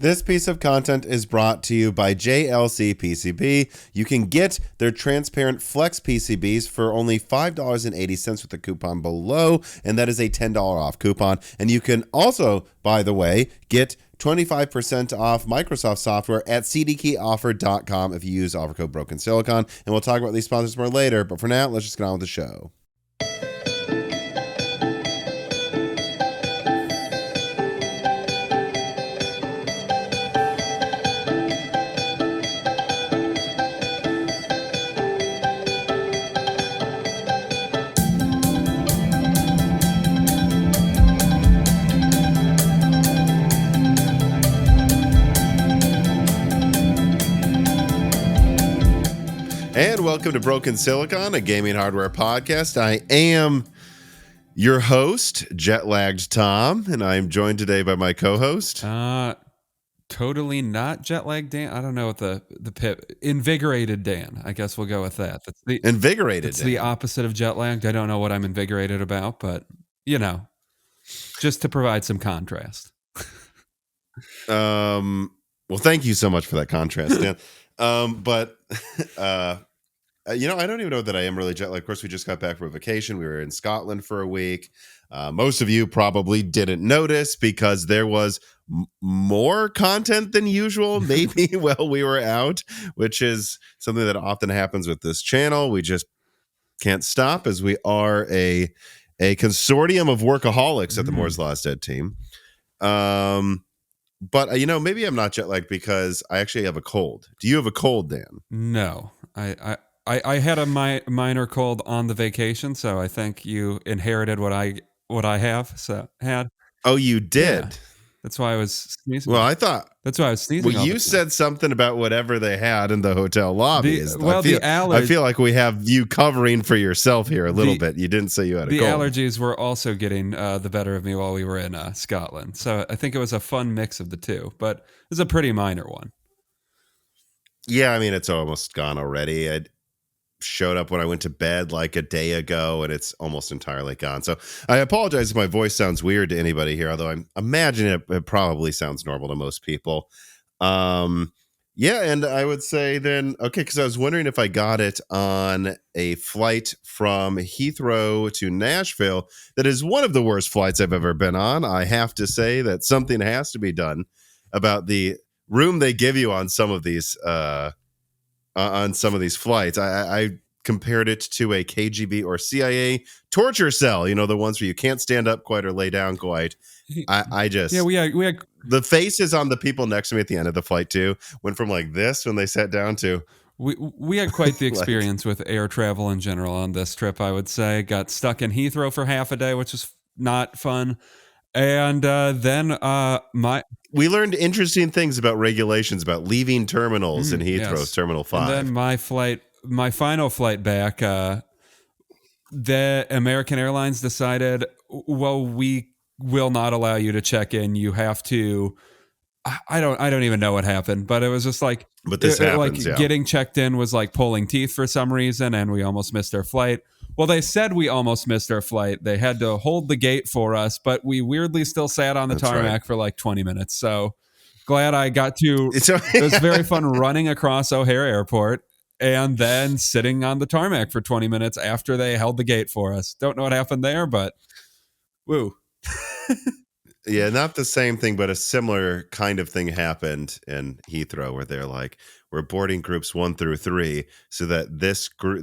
This piece of content is brought to you by JLC PCB. You can get their transparent Flex PCBs for only $5.80 with the coupon below, and that is a $10 off coupon. And you can also, by the way, get 25% off Microsoft software at CDkeyoffer.com if you use offer code Broken Silicon. And we'll talk about these sponsors more later, but for now, let's just get on with the show. And welcome to Broken Silicon, a gaming hardware podcast. I am your host, jet-lagged Tom, and I am joined today by my co-host. Totally not jet-lagged Dan. I don't know what the pip. Invigorated Dan. I guess we'll go with that. That's the Invigorated. It's the opposite of jet-lagged. I don't know what I'm invigorated about, but just to provide some contrast. Well, thank you so much for that contrast, Dan. I don't even know that I am really jet lagged. Of course, we just got back from a vacation. We were in Scotland for a week. Most of you probably didn't notice because there was more content than usual, maybe while we were out, which is something that often happens with this channel. We just can't stop as we are a consortium of workaholics at the Moore's Law is Dead team. But maybe I'm not jet lagged because I actually have a cold. Do you have a cold, Dan? No, I had a minor cold on the vacation, so I think you inherited what I had. Oh, you did. Yeah. That's why I was sneezing. Well, I thought that's why I was sneezing. Well, you said something about whatever they had in the hotel lobby. I feel like we have you covering for yourself here a little bit. You didn't say you had a cold. The allergies were also getting the better of me while we were in Scotland. So I think it was a fun mix of the two, but it was a pretty minor one. Yeah, I mean, it's almost gone already. I showed up when I went to bed like a day ago, and it's almost entirely gone. So I apologize if my voice sounds weird to anybody here, although I imagine it probably sounds normal to most people. Yeah, and I would say then, okay, because I was wondering if I got it on a flight from Heathrow to Nashville. That is one of the worst flights I've ever been on. I have to say that something has to be done about the room they give you on some of these flights. I compared it to a KGB or CIA torture cell. The ones where you can't stand up quite or lay down quite. We had the faces on the people next to me at the end of the flight too went from like this when they sat down to. We had quite the experience with air travel in general on this trip. I would say got stuck in Heathrow for half a day, which was not fun. And then we learned interesting things about regulations about leaving terminals in Heathrow's Terminal 5. And then my final flight back, the American Airlines decided, well, we will not allow you to check in. You have to. I don't even know what happened, but it was just like. But this happens, getting checked in was like pulling teeth for some reason, and we almost missed our flight. Well, they said we almost missed our flight. They had to hold the gate for us, but we weirdly still sat on the tarmac for like 20 minutes. So glad I got to. It was very fun running across O'Hare Airport and then sitting on the tarmac for 20 minutes after they held the gate for us. Don't know what happened there, but woo. Yeah, not the same thing, but a similar kind of thing happened in Heathrow where they're like, we're boarding groups 1 through 3 so that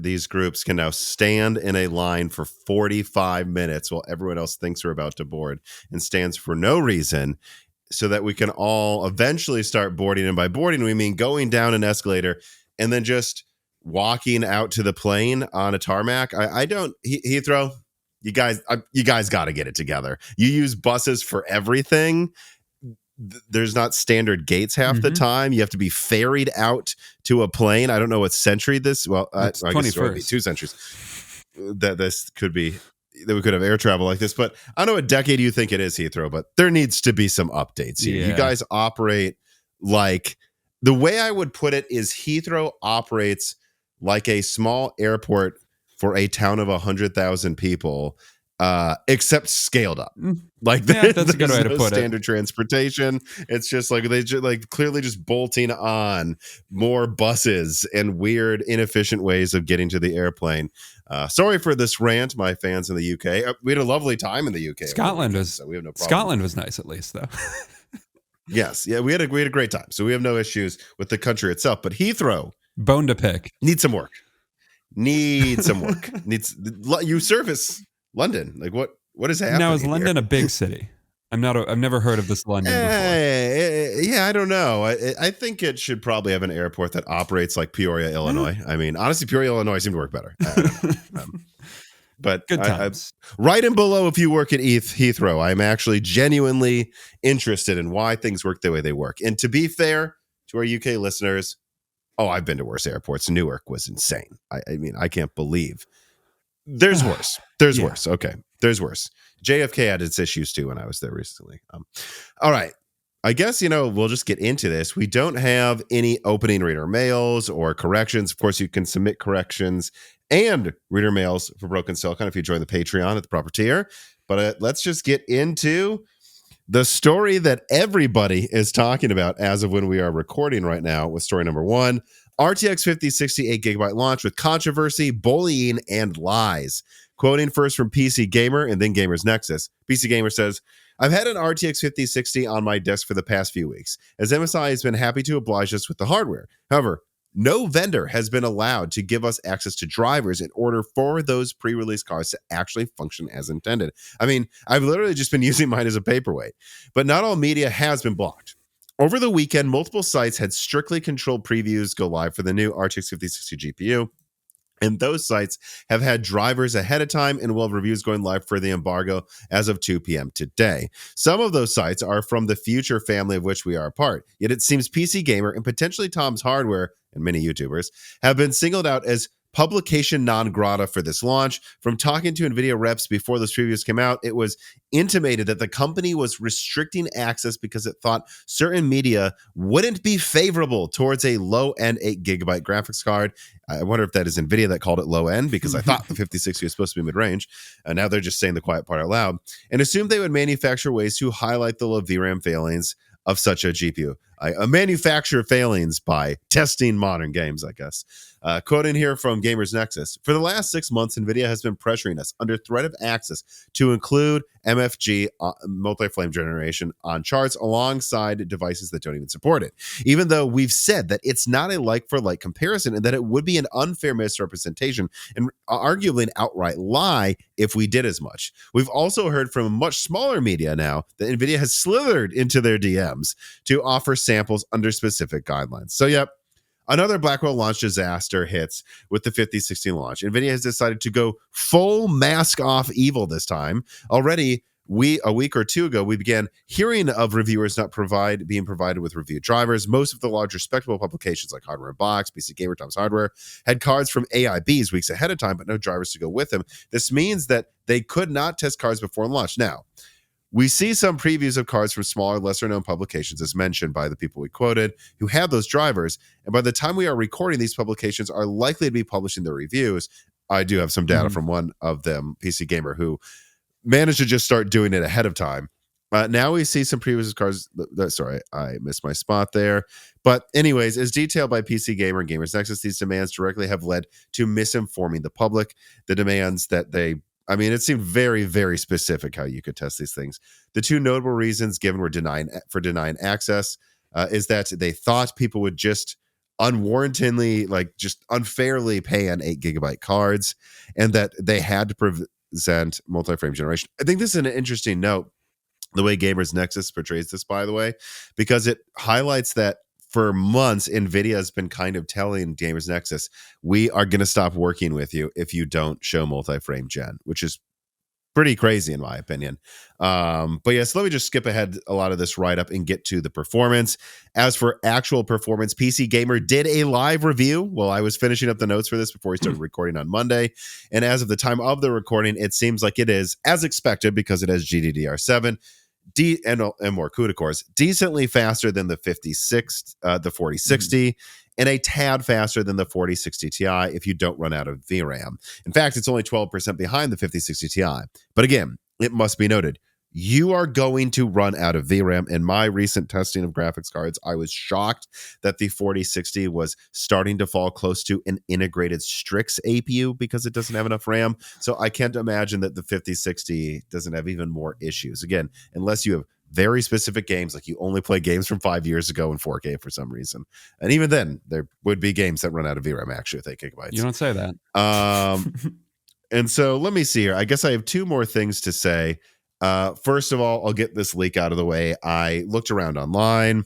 these groups can now stand in a line for 45 minutes while everyone else thinks we're about to board and stands for no reason so that we can all eventually start boarding. And by boarding, we mean going down an escalator and then just walking out to the plane on a tarmac. Heathrow, you guys got to get it together. You use buses for everything. There's not standard gates half the time. You have to be ferried out to a plane. I don't know what century this. Well, I guess it would be 2 centuries. That this could be that we could have air travel like this. But I don't know what decade you think it is, Heathrow. But there needs to be some updates here. Yeah. You guys operate like the way I would put it is Heathrow operates like a small airport for a town of 100,000 people. except scaled up. Like yeah, that's a good way to no put standard it. transportation. It's just like they like clearly just bolting on more buses and weird, inefficient ways of getting to the airplane. Sorry for this rant, my fans in the UK. We had a lovely time in the UK. So we have no problem. Scotland was nice, at least, though. Yes, yeah, we had a great time. So we have no issues with the country itself. But Heathrow, bone to pick, needs some work. Needs you service London. Like what is happening? Now, is London a big city? I've never heard of this London before. Yeah, I don't know. I think it should probably have an airport that operates like Peoria, Illinois. I mean, honestly, Peoria, Illinois seemed to work better. I don't know. But good times. Right and below, if you work at Heathrow, I'm actually genuinely interested in why things work the way they work. And to be fair to our UK listeners, I've been to worse airports. Newark was insane. I mean, I can't believe. There's worse. There's worse. Okay. There's worse. JFK had its issues too when I was there recently. All right. I guess, we'll just get into this. We don't have any opening reader mails or corrections. Of course, you can submit corrections and reader mails for Broken Silicon if you join the Patreon at the proper tier. But let's just get into the story that everybody is talking about as of when we are recording right now with story number 1. RTX 5060 8GB launch with controversy, bullying, and lies. Quoting first from PC Gamer and then Gamers Nexus. PC Gamer says, I've had an RTX 5060 on my desk for the past few weeks, as MSI has been happy to oblige us with the hardware. However, no vendor has been allowed to give us access to drivers in order for those pre-release cards to actually function as intended. I mean, I've literally just been using mine as a paperweight, but not all media has been blocked. Over the weekend, multiple sites had strictly controlled previews go live for the new RTX 5060 GPU. And those sites have had drivers ahead of time and will have reviews going live for the embargo as of 2 p.m. today. Some of those sites are from the future family of which we are a part. Yet it seems PC Gamer and potentially Tom's Hardware and many YouTubers have been singled out as publication non grata for this launch. From talking to Nvidia reps before those previews came out, it was intimated that the company was restricting access because it thought certain media wouldn't be favorable towards a low-end 8GB graphics card. I wonder if that is Nvidia that called it low-end, because I thought the 5060 was supposed to be mid-range. And now they're just saying the quiet part out loud. And assumed they would manufacture ways to highlight the low VRAM failings of such a GPU. Manufacture failings by testing modern games, I guess. Quoting here from Gamers Nexus, for the last 6 months, NVIDIA has been pressuring us under threat of access to include MFG multi-flame generation on charts alongside devices that don't even support it. Even though we've said that it's not a like-for-like comparison and that it would be an unfair misrepresentation and arguably an outright lie if we did as much. We've also heard from much smaller media now that NVIDIA has slithered into their DMs to offer samples under specific guidelines. So, yep. Another Blackwell launch disaster hits with the 5060 launch. NVIDIA has decided to go full mask off evil this time. Already, a week or two ago, we began hearing of reviewers not being provided with review drivers. Most of the large respectable publications like Hardware in Box, PC Gamer, Tom's Hardware had cards from AIBs weeks ahead of time, but no drivers to go with them. This means that they could not test cards before launch. Now, we see some previews of cards from smaller, lesser-known publications, as mentioned by the people we quoted, who have those drivers. And by the time we are recording, these publications are likely to be publishing their reviews. I do have some data from one of them, PC Gamer, who managed to just start doing it ahead of time. Now we see some previews of cards. Sorry, I missed my spot there. But anyways, as detailed by PC Gamer and Gamers Nexus, these demands directly have led to misinforming the public. The demands that it seemed very, very specific how you could test these things. The two notable reasons given were denying access is that they thought people would just unwarrantedly, just unfairly pay on 8GB cards, and that they had to present multi-frame generation. I think this is an interesting note, the way Gamers Nexus portrays this, by the way, because it highlights that for months, NVIDIA has been kind of telling Gamers Nexus, we are going to stop working with you if you don't show multi-frame gen, which is pretty crazy in my opinion. But yes, let me just skip ahead a lot of this write-up and get to the performance. As for actual performance, PC Gamer did a live review while I was finishing up the notes for this before we started recording on Monday. And as of the time of the recording, it seems like it is, as expected, because it has GDDR7, and more CUDA cores, decently faster than the 4060, and a tad faster than the 4060 Ti if you don't run out of VRAM. In fact, it's only 12% behind the 5060 Ti. But again, it must be noted, you are going to run out of VRAM. In my recent testing of graphics cards, I was shocked that the 4060 was starting to fall close to an integrated Strix APU because it doesn't have enough RAM. So I can't imagine that the 5060 doesn't have even more issues. Again, unless you have very specific games, like you only play games from 5 years ago in 4K for some reason. And even then, there would be games that run out of VRAM actually with 8 gigabytes. You don't say that. And so let me see here. I guess I have two more things to say. First of all, I'll get this leak out of the way. I looked around online.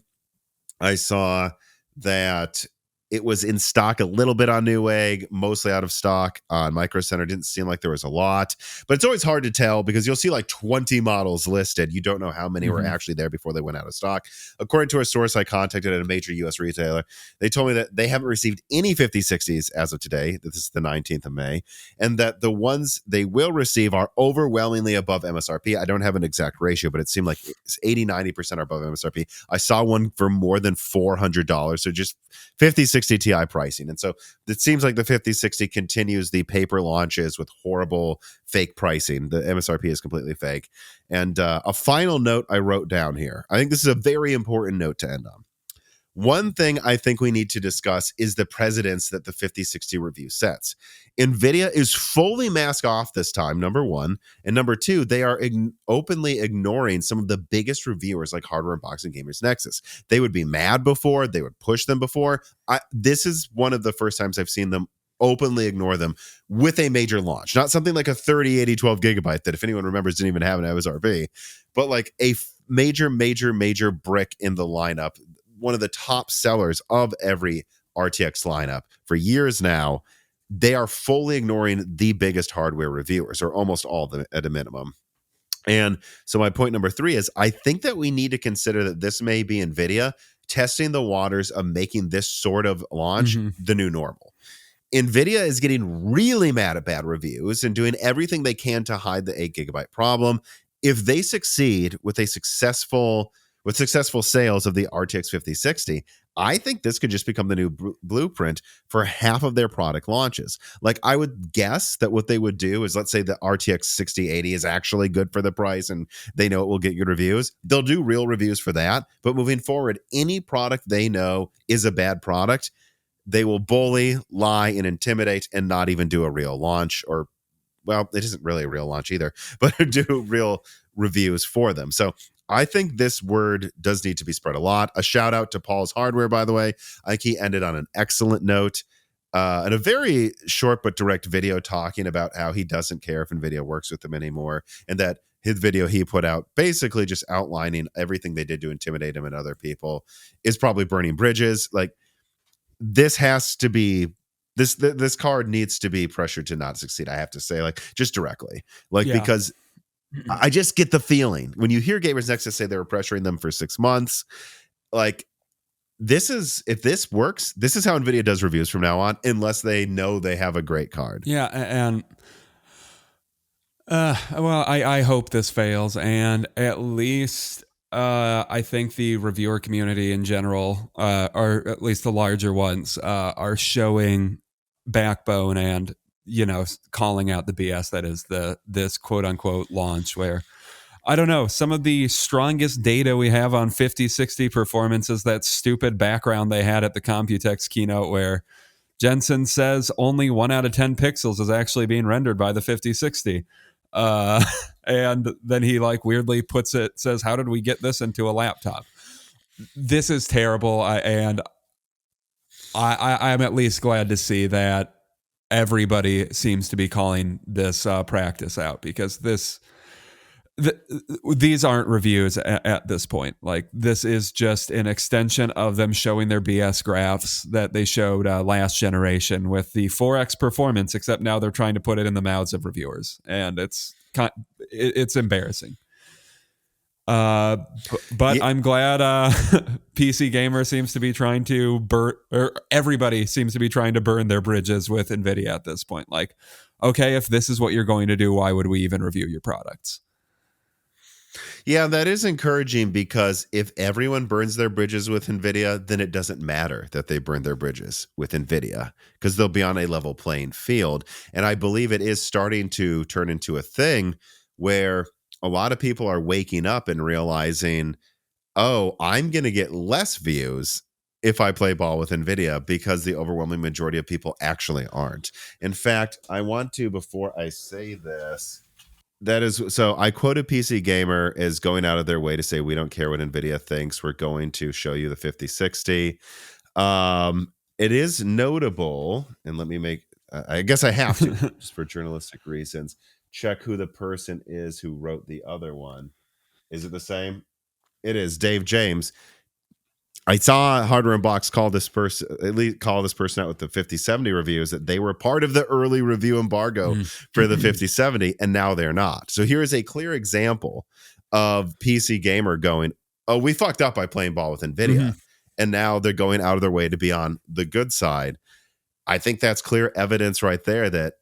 I saw that it was in stock a little bit on Newegg, mostly out of stock on Micro Center. Didn't seem like there was a lot, but it's always hard to tell because you'll see like 20 models listed. You don't know how many were actually there before they went out of stock. According to a source I contacted at a major US retailer, they told me that they haven't received any 5060s as of today. This is the 19th of May, and that the ones they will receive are overwhelmingly above MSRP. I don't have an exact ratio, but it seemed like it's 80-90% are above MSRP. I saw one for more than $400. So just 5060 Ti pricing. And so it seems like the 5060 continues the paper launches with horrible fake pricing. The MSRP is completely fake. And a final note I wrote down here. I think this is a very important note to end on. One thing I think we need to discuss is the precedence that the 5060 review sets. Nvidia is fully mask off this time, number one. And number two, they are openly ignoring some of the biggest reviewers like Hardware Unboxing Gamers Nexus. They would be mad before, they would push them before. This is one of the first times I've seen them openly ignore them with a major launch. Not something like a 3080 12 gigabyte that, if anyone remembers, didn't even have an MSRP, but like a major brick in the lineup. One of the top sellers of every RTX lineup for years now. They are fully ignoring the biggest hardware reviewers, or almost all of them at a minimum. And so my point number three is I think that we need to consider that this may be Nvidia testing the waters of making this sort of launch the new normal. Nvidia is getting really mad at bad reviews and doing everything they can to hide the 8 gigabyte problem. If they succeed with successful sales of the RTX 5060, I think this could just become the new blueprint for half of their product launches. Like, I would guess that what they would do is, let's say the RTX 6080 is actually good for the price and they know it will get good reviews. They'll do real reviews for that. But moving forward, any product they know is a bad product, they will bully, lie, and intimidate and not even do a real launch, or, well, it isn't really a real launch either, but do real reviews for them. So I think this word does need to be spread a lot. A shout out to Paul's Hardware, by the way. I think he ended on an excellent note and a very short but direct video talking about how he doesn't care if Nvidia works with them anymore, and that his video he put out basically just outlining everything they did to intimidate him and other people is probably burning bridges. Like, this has to be, this card needs to be pressured to not succeed, I have to say, like, just directly, like, because I just get the feeling when you hear Gamers Nexus say they were pressuring them for 6 months, like, if this works, this is how Nvidia does reviews from now on, unless they know they have a great card. Yeah. And well, I hope this fails, and at least I think the reviewer community in general, or at least the larger ones, are showing backbone and, calling out the BS that is this quote unquote launch, where, I don't know, some of the strongest data we have on 5060 performance is that stupid background they had at the Computex keynote where Jensen says only 1 out of 10 pixels is actually being rendered by the 5060. And then he weirdly says, how did we get this into a laptop? This is terrible. I'm at least glad to see that everybody seems to be calling this practice out, because these aren't reviews at this point. Like, this is just an extension of them showing their BS graphs that they showed last generation with the 4x performance, except now they're trying to put it in the mouths of reviewers, and it's embarrassing. But I'm glad PC Gamer seems to be trying to everybody seems to be trying to burn their bridges with Nvidia at this point. Like, okay, if this is what you're going to do, why would we even review your products? Yeah, that is encouraging because if everyone burns their bridges with NVIDIA, then it doesn't matter that they burn their bridges with NVIDIA because they'll be on a level playing field. And I believe it is starting to turn into a thing where a lot of people are waking up and realizing, oh, I'm going to get less views if I play ball with NVIDIA because the overwhelming majority of people actually aren't. In fact, I want to, before I say this, that is so I quoted PC Gamer as going out of their way to say we don't care what Nvidia thinks. We're going to show you the 5060. It is notable, and let me make I guess I have to, just for journalistic reasons, check who the person is who wrote the other one. Is it the same? It is Dave James. I saw Hardware Unboxed call this person, at least call this person out with the 5070 reviews, that they were part of the early review embargo for the 5070, and now they're not. So here is a clear example of PC Gamer going, oh, we fucked up by playing ball with NVIDIA. And now they're going out of their way to be on the good side. I think that's clear evidence right there that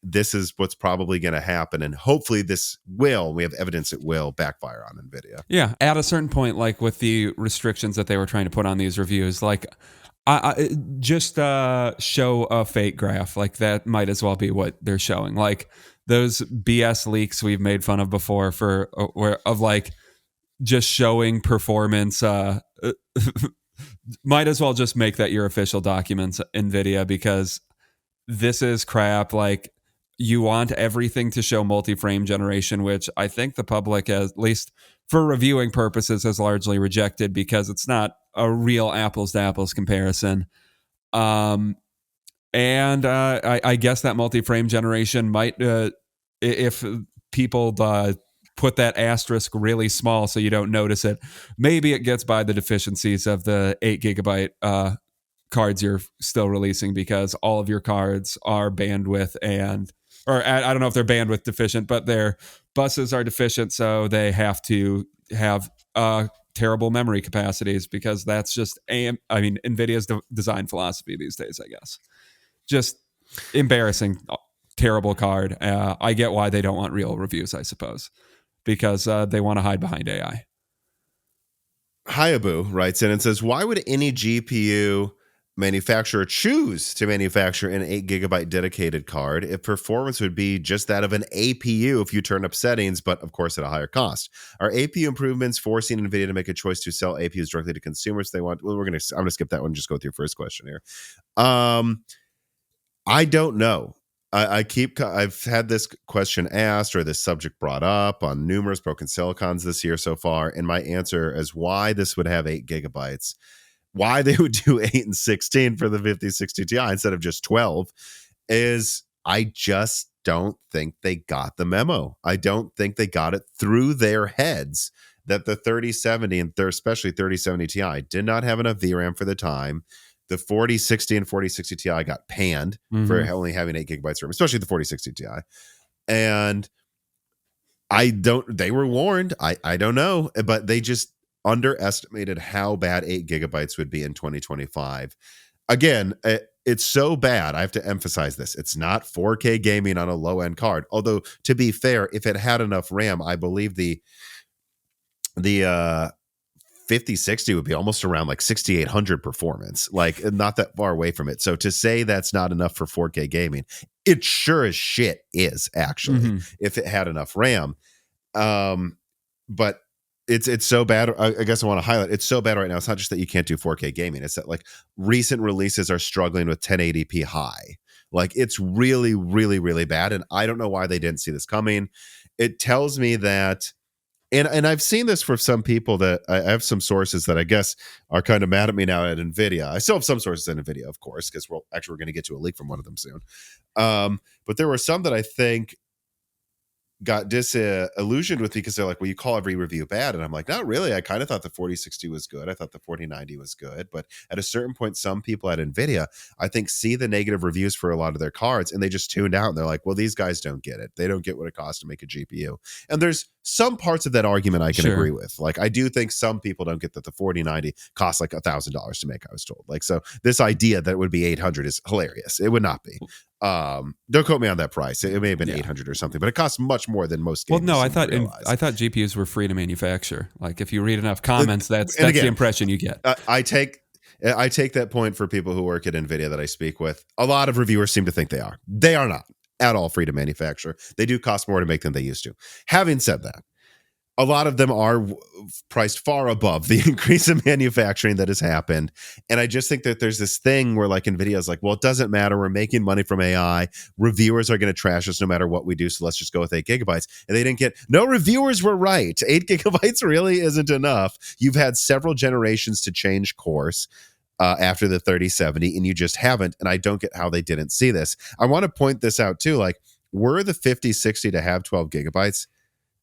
this is what's probably going to happen. And hopefully we have evidence it will backfire on NVIDIA. Yeah. At a certain point, like with the restrictions that they were trying to put on these reviews, like I just show a fake graph. Like that might as well be what they're showing. Like those BS leaks we've made fun of before of like just showing performance, might as well just make that your official documents, NVIDIA, because this is crap. Like you want everything to show multi-frame generation, which I think the public, at least for reviewing purposes, has largely rejected because it's not a real apples to apples comparison. And I guess that multi-frame generation might, if people put that asterisk really small so you don't notice it, maybe it gets by the deficiencies of the 8 gigabyte cards you're still releasing, because all of your cards are bandwidth or I don't know if they're bandwidth deficient, but their buses are deficient, so they have to have terrible memory capacities, because that's just NVIDIA's design philosophy these days, I guess. Just embarrassing, terrible card. I get why they don't want real reviews, I suppose, because they want to hide behind AI. Hayabu writes in and says, why would any GPU manufacturer choose to manufacture an 8 gigabyte dedicated card if performance would be just that of an APU if you turn up settings, but of course at a higher cost? Are APU improvements forcing NVIDIA to make a choice to sell APUs directly to consumers they want? Well, I'm going to skip that one and just go with your first question here. I don't know. I've had this question asked or this subject brought up on numerous Broken Silicons this year so far, and my answer is why this would have 8 gigabytes, why they would do 8 and 16 for the 5060 Ti instead of just 12, is I just don't think they got the memo. I don't think they got it through their heads that the 3070 and especially 3070 Ti did not have enough VRAM for the time. The 4060 and 4060 Ti got panned for only having 8 gigabytes of RAM, especially the 4060 Ti. And they were warned. I don't know, but they just underestimated how bad 8 gigabytes would be in 2025. Again, it's so bad. I have to emphasize this. It's not 4K gaming on a low end card. Although, to be fair, if it had enough RAM, I believe the 5060 would be almost around like 6800 performance, like not that far away from it. So to say that's not enough for 4K gaming, it sure as shit is actually, if it had enough RAM. But it's so bad. I guess I want to highlight it's so bad right now. It's not just that you can't do 4K gaming. It's that like recent releases are struggling with 1080p high. Like it's really, really, really bad. And I don't know why they didn't see this coming. It tells me that, and I've seen this for some people that I have some sources that I guess are kind of mad at me now at NVIDIA. I still have some sources at NVIDIA, of course, because we're going to get to a leak from one of them soon. But there were some that I think got disillusioned with me because they're like, well, you call every review bad. And I'm like, not really. I kind of thought the 4060 was good. I thought the 4090 was good. But at a certain point, some people at NVIDIA, I think, see the negative reviews for a lot of their cards and they just tuned out. And they're like, well, these guys don't get it. They don't get what it costs to make a GPU. And there's some parts of that argument I can Sure. agree with. Like, I do think some people don't get that the 4090 costs like $1,000 to make, I was told. Like, so this idea that it would be 800 is hilarious. It would not be. Don't quote me on that price. It may have been 800 or something, but it costs much more than most gamers. Well, no, I thought GPUs were free to manufacture. Like, if you read enough comments, that's again, the impression you get. I take that point for people who work at Nvidia that I speak with. A lot of reviewers seem to think they are. They are not at all free to manufacture. They do cost more to make than they used to. Having said that, a lot of them are priced far above the increase in manufacturing that has happened. And I just think that there's this thing where like NVIDIA is like, well, it doesn't matter. We're making money from AI. Reviewers are going to trash us no matter what we do. So let's just go with 8 gigabytes. And they didn't get, no, reviewers were right. 8 gigabytes really isn't enough. You've had several generations to change course after the 3070, and you just haven't. And I don't get how they didn't see this. I want to point this out too. Like, were the 5060 to have 12 gigabytes,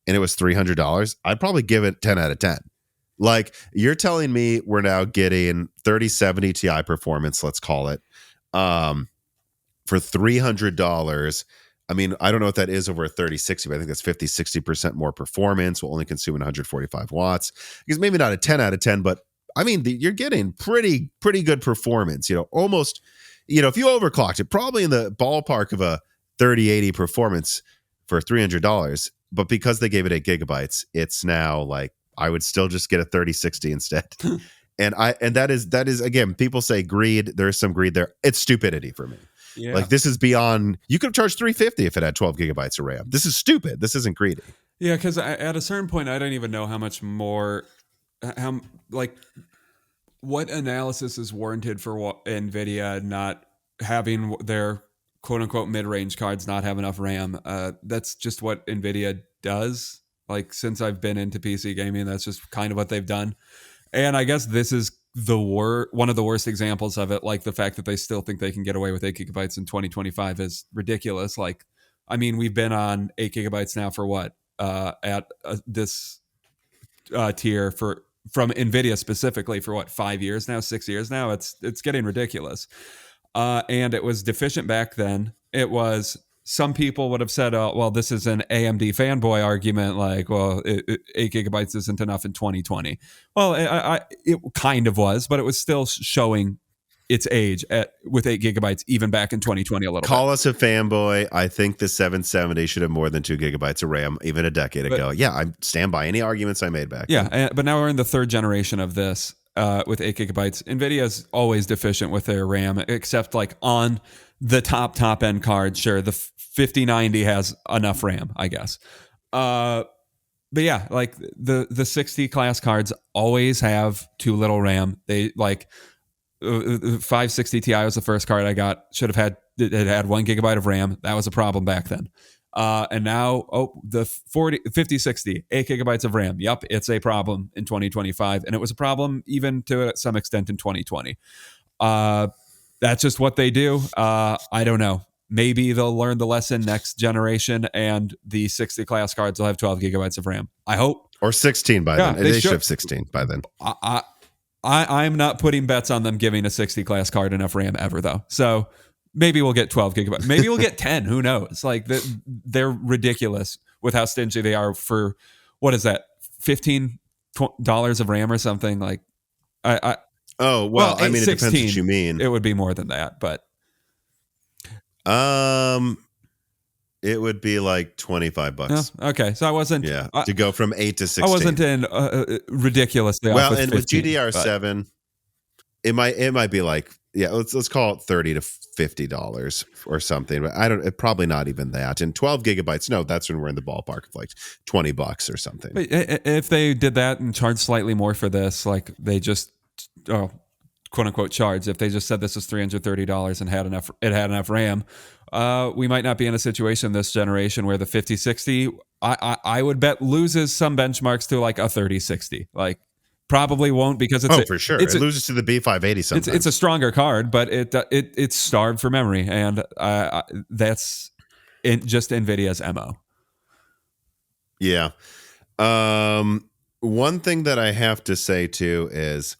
and it was $300, I'd probably give it 10 out of 10. Like, you're telling me we're now getting 3070 Ti performance, let's call it, for $300. I mean, I don't know what that is over a 3060, but I think that's 50-60% more performance. Will only consume 145 watts. Because maybe not a 10 out of 10, but I mean, you're getting pretty good performance. You know, almost, you know, if you overclocked it, probably in the ballpark of a 3080 performance for $300. But because they gave it 8 gigabytes, it's now like, I would still just get a 3060 instead. and that is again, people say greed. There's some greed there. It's stupidity for me. Yeah. Like, this is beyond, you could have charged $350 if it had 12 gigabytes of RAM. This is stupid. This isn't greedy. Yeah, because at a certain point, I don't even know how much more, what analysis is warranted for NVIDIA not having their quote unquote mid-range cards not have enough RAM. That's just what NVIDIA does. Like, since I've been into PC gaming, that's just kind of what they've done. And I guess this is one of the worst examples of it. Like, the fact that they still think they can get away with 8 gigabytes in 2025 is ridiculous. Like, I mean, we've been on 8 gigabytes now for what? At this tier from NVIDIA specifically for what, 5 years now, 6 years now? It's getting ridiculous. And it was deficient back then. It was, some people would have said, oh, well, this is an AMD fanboy argument. Like, well, 8 gigabytes isn't enough in 2020. Well, it kind of was, but it was still showing its age with 8 gigabytes, even back in 2020 a little Call us a fanboy. I think the 770 should have more than 2 gigabytes of RAM even a decade ago. Yeah, I stand by any arguments I made back then. But now we're in the third generation of this. With 8 gigabytes, NVIDIA is always deficient with their RAM, except like on the top end cards. Sure, the 5090 has enough RAM, I guess. But yeah, like the 60 class cards always have too little RAM. They like 560 Ti was the first card I got. It had 1 gigabyte of RAM. That was a problem back then. And now, the 5060, 8 gigabytes of RAM. Yep, it's a problem in 2025. And it was a problem even to some extent in 2020. That's just what they do. I don't know. Maybe they'll learn the lesson next generation and the 60 class cards will have 12 gigabytes of RAM. I hope. Or 16 by then. They should have 16 by then. I'm not putting bets on them giving a 60 class card enough RAM ever, though. So maybe we'll get 12 gigabytes. Maybe we'll get 10. Who knows? Like, they're ridiculous with how stingy they are for, what is that, $15 of RAM or something? Like, I mean, it depends what you mean. It would be more than that, but it would be like $25. Oh, okay, so I wasn't. Yeah, to go from 8 to 16. I wasn't in ridiculously off with 15, with GDR7, it might be like, yeah, let's call it $30 to $50 or something. But it probably not even that. And 12 gigabytes, no, that's when we're in the ballpark of like $20 or something. But if they did that and charged slightly more for this, like they just quote unquote charged, if they just said this was $330 and had enough RAM, we might not be in a situation this generation where the 5060, I would bet, loses some benchmarks to like a 3060. Like, probably won't, because it's for sure. It loses to the B580 sometimes. It's a stronger card, but it's starved for memory, and that's just NVIDIA's MO. Yeah. One thing that I have to say too is,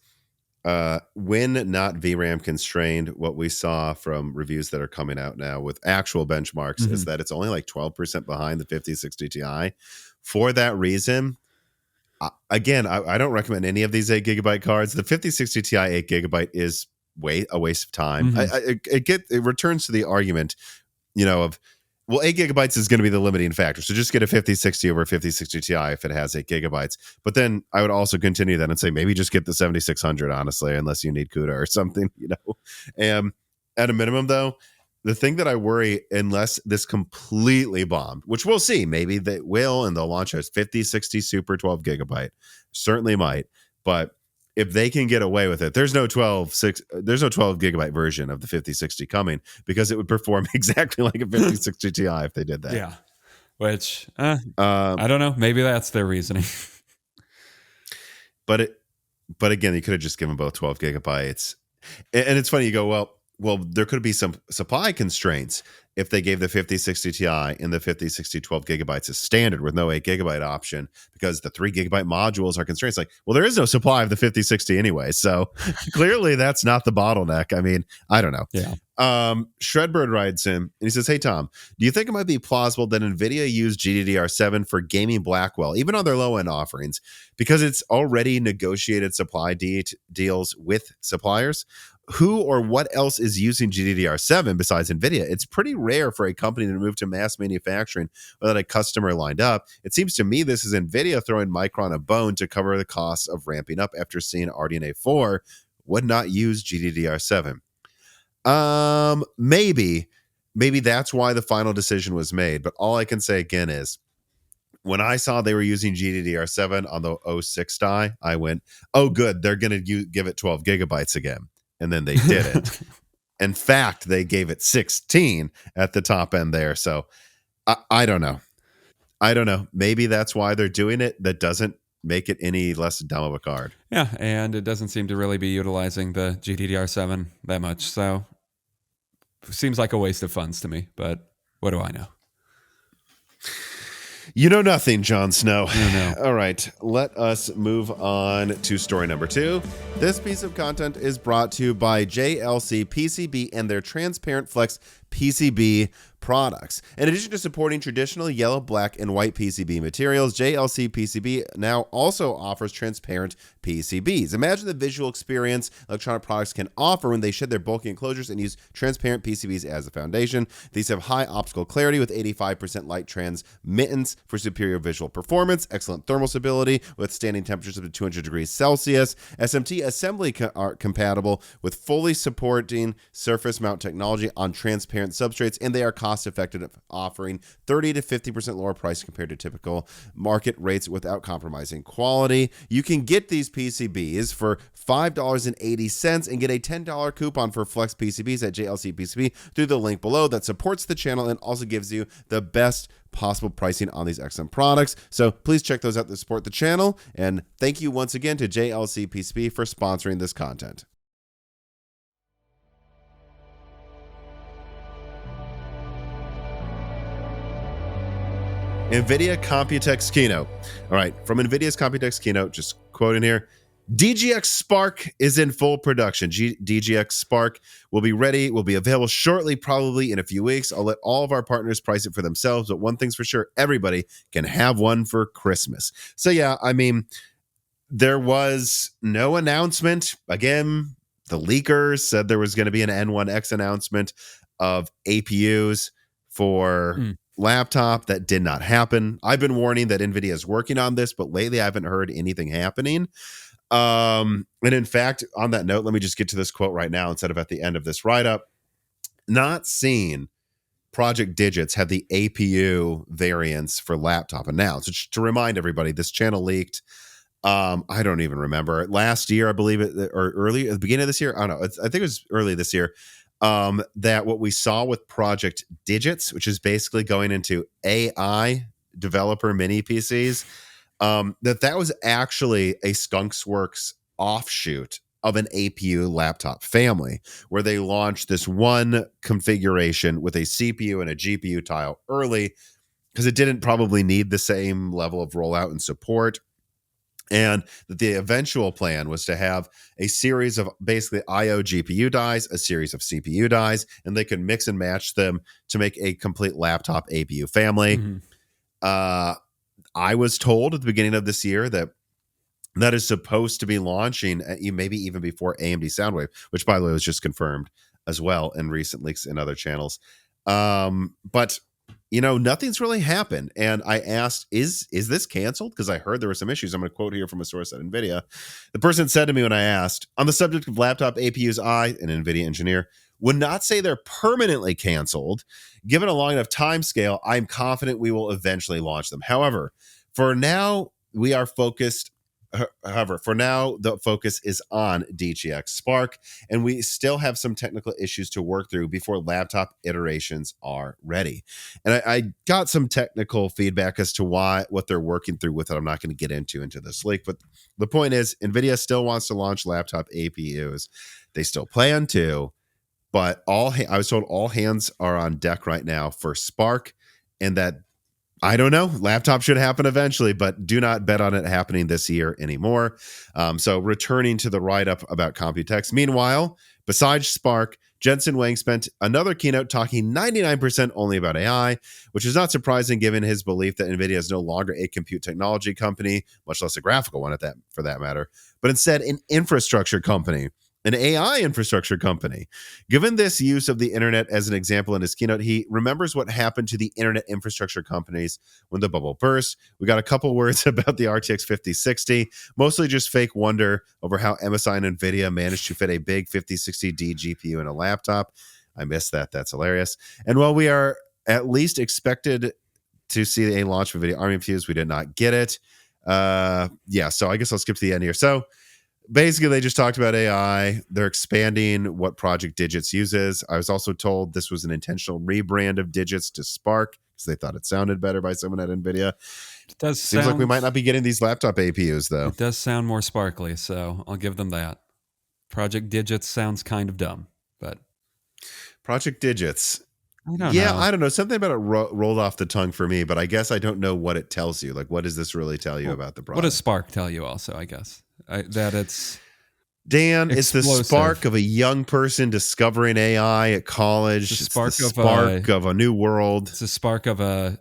when not VRAM constrained, what we saw from reviews that are coming out now with actual benchmarks is that it's only like 12% behind the 5060 Ti for that reason, again, I don't recommend any of these 8 GB cards. The 5060 Ti 8 GB is a waste of time. It returns to the argument, of, well, 8 GB is going to be the limiting factor. So just get a 5060 over 5060 Ti if it has 8 GB. But then I would also continue that and say, maybe just get the 7600, honestly, unless you need CUDA or something, And at a minimum, though, the thing that I worry, unless this completely bombed, which we'll see, maybe they will, and they'll launch a 5060 Super 12 GB. Certainly might. But if they can get away with it, there's no 12 GB version of the 5060 coming, because it would perform exactly like a 5060 Ti if they did that. Yeah. Which, I don't know. Maybe that's their reasoning. But again, you could have just given both 12 GB. And it's funny, you go, well, there could be some supply constraints if they gave the 5060 Ti and the 5060 12 GB as standard with no 8 GB option, because the 3 GB modules are constraints. Like, well, there is no supply of the 5060 anyway. So clearly that's not the bottleneck. I mean, I don't know. Yeah. Shredbird writes in and he says, hey, Tom, do you think it might be plausible that Nvidia used GDDR7 for gaming Blackwell, even on their low-end offerings, because it's already negotiated supply deals with suppliers? Who or what else is using GDDR7 besides NVIDIA? It's pretty rare for a company to move to mass manufacturing without a customer lined up. It seems to me this is NVIDIA throwing Micron a bone to cover the costs of ramping up after seeing RDNA 4 would not use GDDR7. Maybe that's why the final decision was made. But all I can say again is, when I saw they were using GDDR7 on the 06 die, I went, oh, good, they're going to give it 12 GB again. And then they didn't. In fact, they gave it 16 at the top end there. So I don't know. Maybe that's why they're doing it. That doesn't make it any less dumb of a card. Yeah, and it doesn't seem to really be utilizing the GDDR7 that much. So seems like a waste of funds to me, but what do I know? You know nothing, Jon Snow. No. All right, let us move on to story number 2. This piece of content is brought to you by JLC PCB and their Transparent Flex PCB products. In addition to supporting traditional yellow, black, and white PCB materials, JLC PCB now also offers transparent PCBs. Imagine the visual experience electronic products can offer when they shed their bulky enclosures and use transparent PCBs as the foundation. These have high optical clarity with 85% light transmittance for superior visual performance, excellent thermal stability with standing temperatures up to 200 degrees Celsius, SMT assembly are compatible with fully supporting surface mount technology on transparent substrates, and they are cost-effective, offering 30 to 50% lower price compared to typical market rates without compromising quality. You can get these PCBs for $5.80 and get a $10 coupon for Flex PCBs at JLC PCB through the link below that supports the channel and also gives you the best possible pricing on these excellent products. So please check those out to support the channel. And thank you once again to JLC PCB for sponsoring this content. NVIDIA Computex keynote. All right, from NVIDIA's Computex keynote, just quoting here, DGX Spark is in full production. DGX Spark will be ready, will be available shortly, probably in a few weeks. I'll let all of our partners price it for themselves, but one thing's for sure, everybody can have one for Christmas. So yeah, I mean, there was no announcement. Again, the leakers said there was going to be an N1X announcement of APUs for laptop. That did not happen. I've been warning that NVIDIA is working on this, but lately I haven't heard anything happening. And in fact, on that note, let me just get to this quote right now instead of at the end of this write-up. Not seeing Project Digits have the APU variants for laptop announced. Just to remind everybody, this channel leaked, I don't even remember, last year, I believe it, or early at the beginning of this year. I don't know. I think it was early this year. That what we saw with Project Digits, which is basically going into AI developer mini PCs, that was actually a Skunksworks offshoot of an APU laptop family, where they launched this one configuration with a CPU and a GPU tile early because it didn't probably need the same level of rollout and support. And that the eventual plan was to have a series of basically IO GPU dies, a series of CPU dies, and they could mix and match them to make a complete laptop APU family. I was told at the beginning of this year that is supposed to be launching maybe even before AMD Soundwave, which by the way was just confirmed as well in recent leaks in other channels. But nothing's really happened. And I asked, is this canceled? Because I heard there were some issues. I'm going to quote here from a source at NVIDIA. The person said to me when I asked, on the subject of laptop APUs, I, an NVIDIA engineer, would not say they're permanently canceled. Given a long enough time scale, I'm confident we will eventually launch them. However, for now, the focus is on DGX Spark, and we still have some technical issues to work through before laptop iterations are ready. And I got some technical feedback as to what they're working through with it. I'm not going to get into this leak, but the point is NVIDIA still wants to launch laptop APUs. They still plan to, but I was told all hands are on deck right now for Spark, and that I don't know. Laptop should happen eventually, but do not bet on it happening this year anymore. So returning to the write-up about Computex. Meanwhile, besides Spark, Jensen Huang spent another keynote talking 99% only about AI, which is not surprising given his belief that NVIDIA is no longer a compute technology company, much less a graphical one for that matter, but instead an infrastructure company. An AI infrastructure company. Given this use of the internet as an example in his keynote, he remembers what happened to the internet infrastructure companies when the bubble burst. We got a couple words about the RTX 5060, mostly just fake wonder over how MSI and NVIDIA managed to fit a big 5060D GPU in a laptop. I missed that. That's hilarious. And while we are at least expected to see a launch of NVIDIA Army Fuse, we did not get it. So I guess I'll skip to the end here. So basically, they just talked about AI. They're expanding what Project Digits uses. I was also told this was an intentional rebrand of Digits to Spark because they thought it sounded better by someone at NVIDIA. It seems like we might not be getting these laptop APUs, though. It does sound more sparkly, so I'll give them that. Project Digits sounds kind of dumb, but... Project Digits. I don't know. I don't know. Something about it rolled off the tongue for me, but I guess I don't know what it tells you. Like, what does this really tell you about the product? What does Spark tell you also, I guess? That it's Dan, explosive. It's the spark of a young person discovering AI at college. It's the spark of a new world. It's a spark of a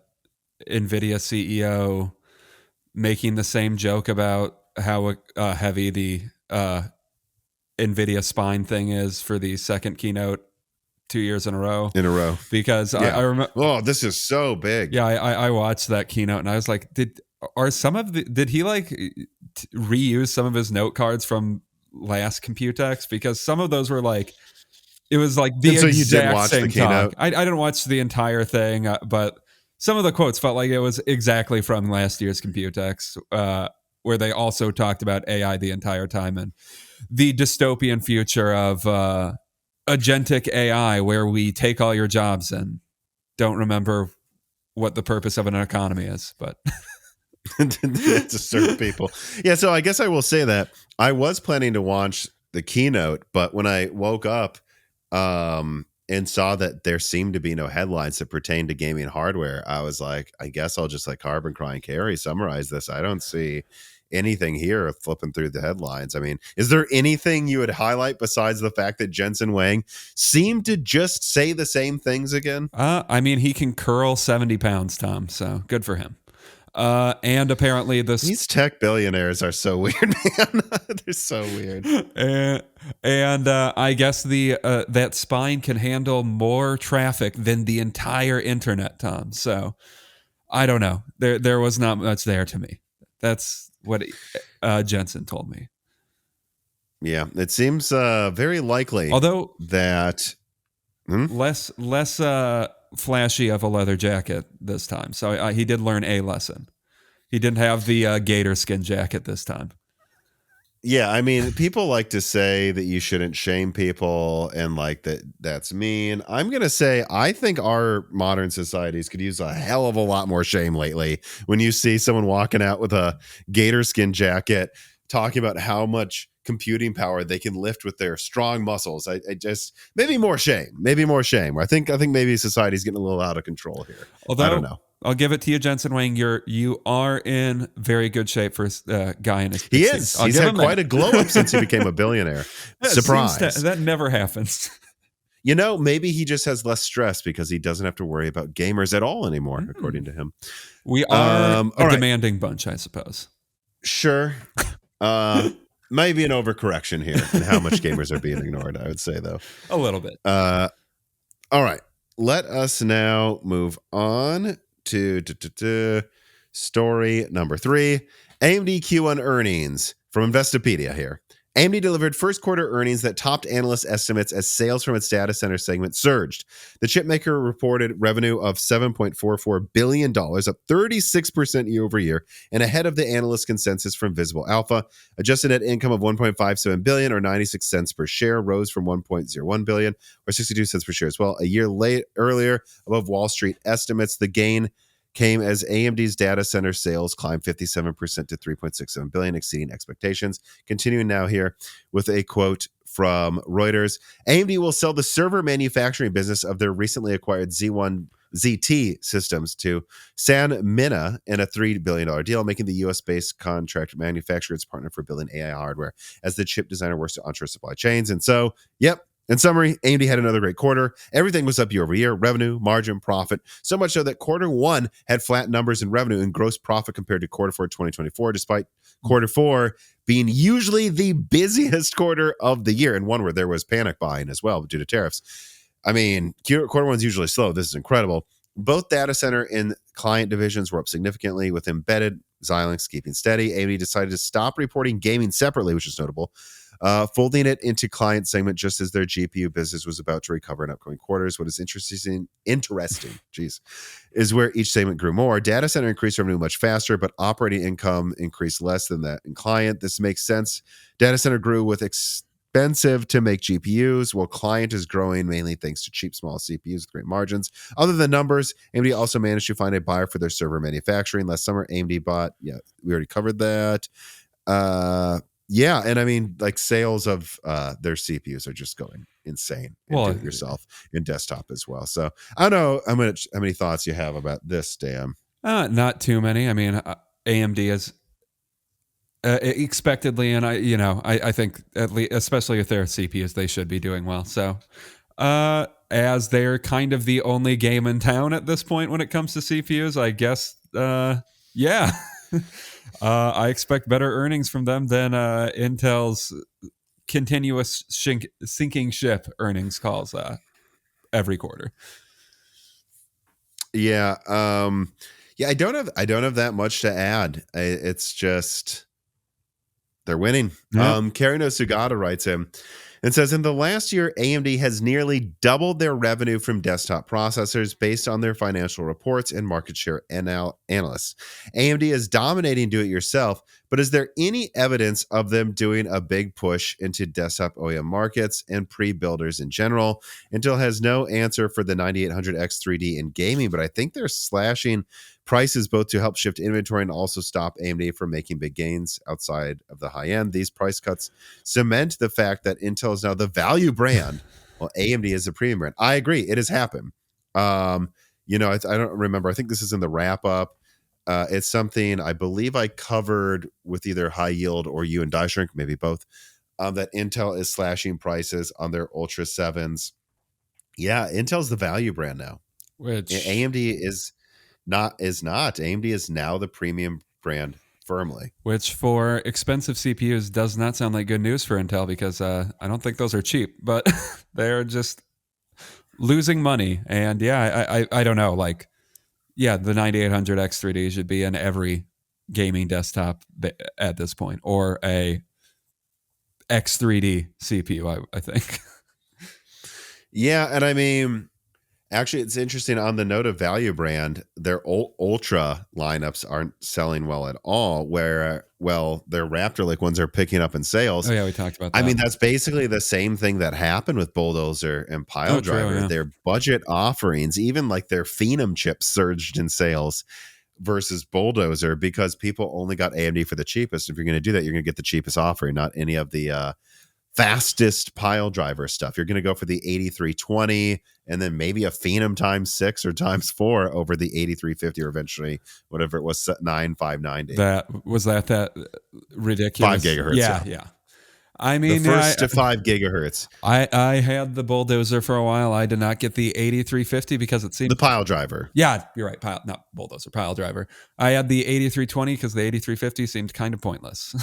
NVIDIA CEO making the same joke about how heavy the NVIDIA spine thing is for the second keynote 2 years in a row. Because I remember. Oh, this is so big. Yeah, I watched that keynote and I was like, did he like reuse some of his note cards from last Computex? Because some of those were like, it was like the exact you did watch same the keynote? talk. I didn't watch the entire thing, but some of the quotes felt like it was exactly from last year's Computex, where they also talked about AI the entire time and the dystopian future of agentic AI, where we take all your jobs and don't remember what the purpose of an economy is, but... to serve people. Yeah, so I guess I will say that I was planning to watch the keynote, but when I woke up and saw that there seemed to be no headlines that pertain to gaming hardware, I was like, I guess I'll just like Carbon Crying Carrie summarize this. I don't see anything here flipping through the headlines. I mean, is there anything you would highlight besides the fact that Jensen Huang seemed to just say the same things again? I mean, he can curl 70 pounds, Tom, so good for him. And apparently these tech billionaires are so weird, man. They're so weird. And I guess that spine can handle more traffic than the entire internet, Tom. So I don't know. There was not much there to me. That's what Jensen told me. Yeah, it seems very likely. Although that less flashy of a leather jacket this time. So he did learn a lesson. He didn't have the gator skin jacket this time. Yeah, I mean, people like to say that you shouldn't shame people and like that's mean. I'm going to say I think our modern societies could use a hell of a lot more shame lately when you see someone walking out with a gator skin jacket talking about how much computing power they can lift with their strong muscles. I just maybe more shame. I think maybe society's getting a little out of control here. Although, I don't know. I'll give it to you, Jensen Huang. You are in very good shape for a guy in his 60s. He is. He's had quite a glow up since he became a billionaire. Surprise. That never happens. maybe he just has less stress because he doesn't have to worry about gamers at all anymore, according to him. We are all a right. demanding bunch, I suppose. Sure. Maybe an overcorrection here in how much gamers are being ignored, I would say, though. A little bit. All right. Let us now move on to story number 3. AMD Q1 earnings from Investopedia here. AMD delivered first quarter earnings that topped analyst estimates as sales from its data center segment surged. The chipmaker reported revenue of $7.44 billion, up 36% year over year, and ahead of the analyst consensus from Visible Alpha. Adjusted net income of $1.57 billion, or 96 cents per share, rose from $1.01 billion, or 62 cents per share as well. A year earlier, above Wall Street estimates, the gain came as AMD's data center sales climbed 57% to $3.67 billion, exceeding expectations. Continuing now here with a quote from Reuters. AMD will sell the server manufacturing business of their recently acquired ZT systems to Sanmina in a $3 billion deal, making the U.S.-based contract manufacturer its partner for building AI hardware as the chip designer works to onshore supply chains. And so, in summary, AMD had another great quarter. Everything was up year over year, revenue, margin, profit, so much so that quarter 1 had flat numbers in revenue and gross profit compared to quarter 4 2024, despite quarter 4 being usually the busiest quarter of the year, and one where there was panic buying as well due to tariffs. I mean, quarter 1 is usually slow. This is incredible. Both data center and client divisions were up significantly, with embedded Xilinx keeping steady. AMD decided to stop reporting gaming separately, which is notable, folding it into client segment just as their GPU business was about to recover in upcoming quarters. What is interesting, is where each segment grew more. Data center increased revenue much faster, but operating income increased less than that in client. This makes sense. Data center grew with expensive to make GPUs, while client is growing mainly thanks to cheap small CPUs with great margins. Other than numbers, AMD also managed to find a buyer for their server manufacturing. Last summer, AMD bought, we already covered that. And I mean, like, sales of their CPUs are just going insane in do-it-yourself in desktop as well. So I don't know how many thoughts you have about this, Dan. Not too many. I mean, AMD is expectedly, and I think at least, especially with their CPUs, they should be doing well. So as they're kind of the only game in town at this point when it comes to CPUs, I guess, I expect better earnings from them than Intel's continuous sinking ship earnings calls every quarter. I don't have that much to add. It's just they're winning. Karino Sugata writes him and says, in the last year, AMD has nearly doubled their revenue from desktop processors based on their financial reports and market share analysts. AMD is dominating do-it-yourself, but is there any evidence of them doing a big push into desktop OEM markets and pre-builders in general? Intel has no answer for the 9800X 3D in gaming, but I think they're slashing prices both to help shift inventory and also stop AMD from making big gains outside of the high end. These price cuts cement the fact that Intel is now the value brand, while AMD is the premium brand. I agree. It has happened. I don't remember. I think this is in the wrap up. It's something I believe I covered with either High Yield or You and Die Shrink, maybe both, that Intel is slashing prices on their Ultra 7s. Yeah, Intel's the value brand now. Which AMD is not. AMD is now the premium brand firmly. Which for expensive CPUs does not sound like good news for Intel, because I don't think those are cheap, but they're just losing money. And I don't know. Like, the 9800X 3D should be in every gaming desktop at this point, or a X3D CPU, I think. Yeah, and I mean, actually, it's interesting on the note of value brand, their Ultra lineups aren't selling well at all, where, their Raptor Lake ones are picking up in sales. Oh, yeah, we talked about that. I mean, that's basically the same thing that happened with Bulldozer and Pile Driver. True. Their budget offerings, even like their Phenom chips, surged in sales versus Bulldozer because people only got AMD for the cheapest. If you're going to do that, you're going to get the cheapest offering, not any of the fastest pile driver stuff. You're going to go for the 8320 and then maybe a Phenom times 6 or times 4 over the 8350 or eventually whatever it was, 9590. That ridiculous 5 gigahertz. Yeah. I The mean, first to 5 gigahertz. I had the bulldozer for a while. I did not get the 8350 because it seemed The pile driver. Yeah, you're right. Not bulldozer, pile driver. I had the 8320 because the 8350 seemed kind of pointless.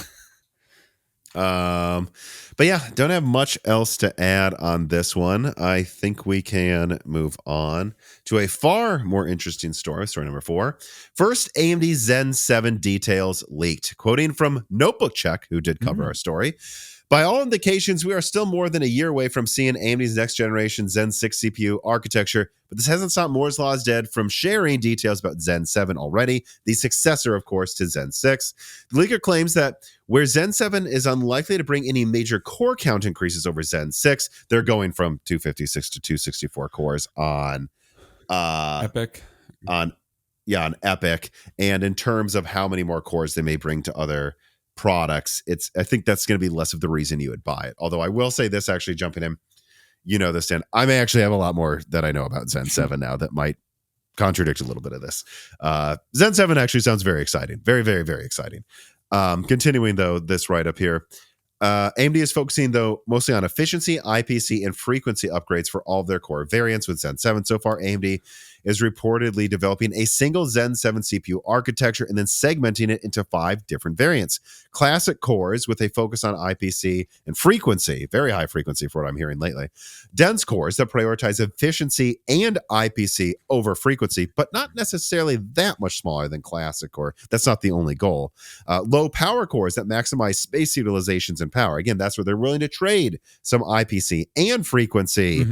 But yeah, don't have much else to add on this one. I think we can move on to a far more interesting story number 4. First, AMD Zen 7 details leaked. Quoting from Notebook Check, who did cover our story. By all indications, we are still more than a year away from seeing AMD's next generation Zen 6 CPU architecture, but this hasn't stopped Moore's Law's dead from sharing details about Zen 7 already, the successor, of course, to Zen 6. The leaker claims that where Zen 7 is unlikely to bring any major core count increases over Zen 6, they're going from 256 to 264 cores on Epic. On Epic. And in terms of how many more cores they may bring to other products, I think that's going to be less of the reason you would buy it. Although I will say this, actually jumping in, this, Dan, I may actually have a lot more that I know about Zen 7 now that might contradict a little bit of this. Zen 7 actually sounds very exciting. Very, very, very exciting. Continuing, though, this right up here. AMD is focusing, though, mostly on efficiency, IPC, and frequency upgrades for all of their core variants with Zen 7. So far, AMD is reportedly developing a single Zen 7 CPU architecture and then segmenting it into 5 different variants. Classic cores with a focus on IPC and frequency, very high frequency for what I'm hearing lately. Dense cores that prioritize efficiency and IPC over frequency, but not necessarily that much smaller than classic core. That's not the only goal. Low power cores that maximize space utilizations and power. Again, that's where they're willing to trade some IPC and frequency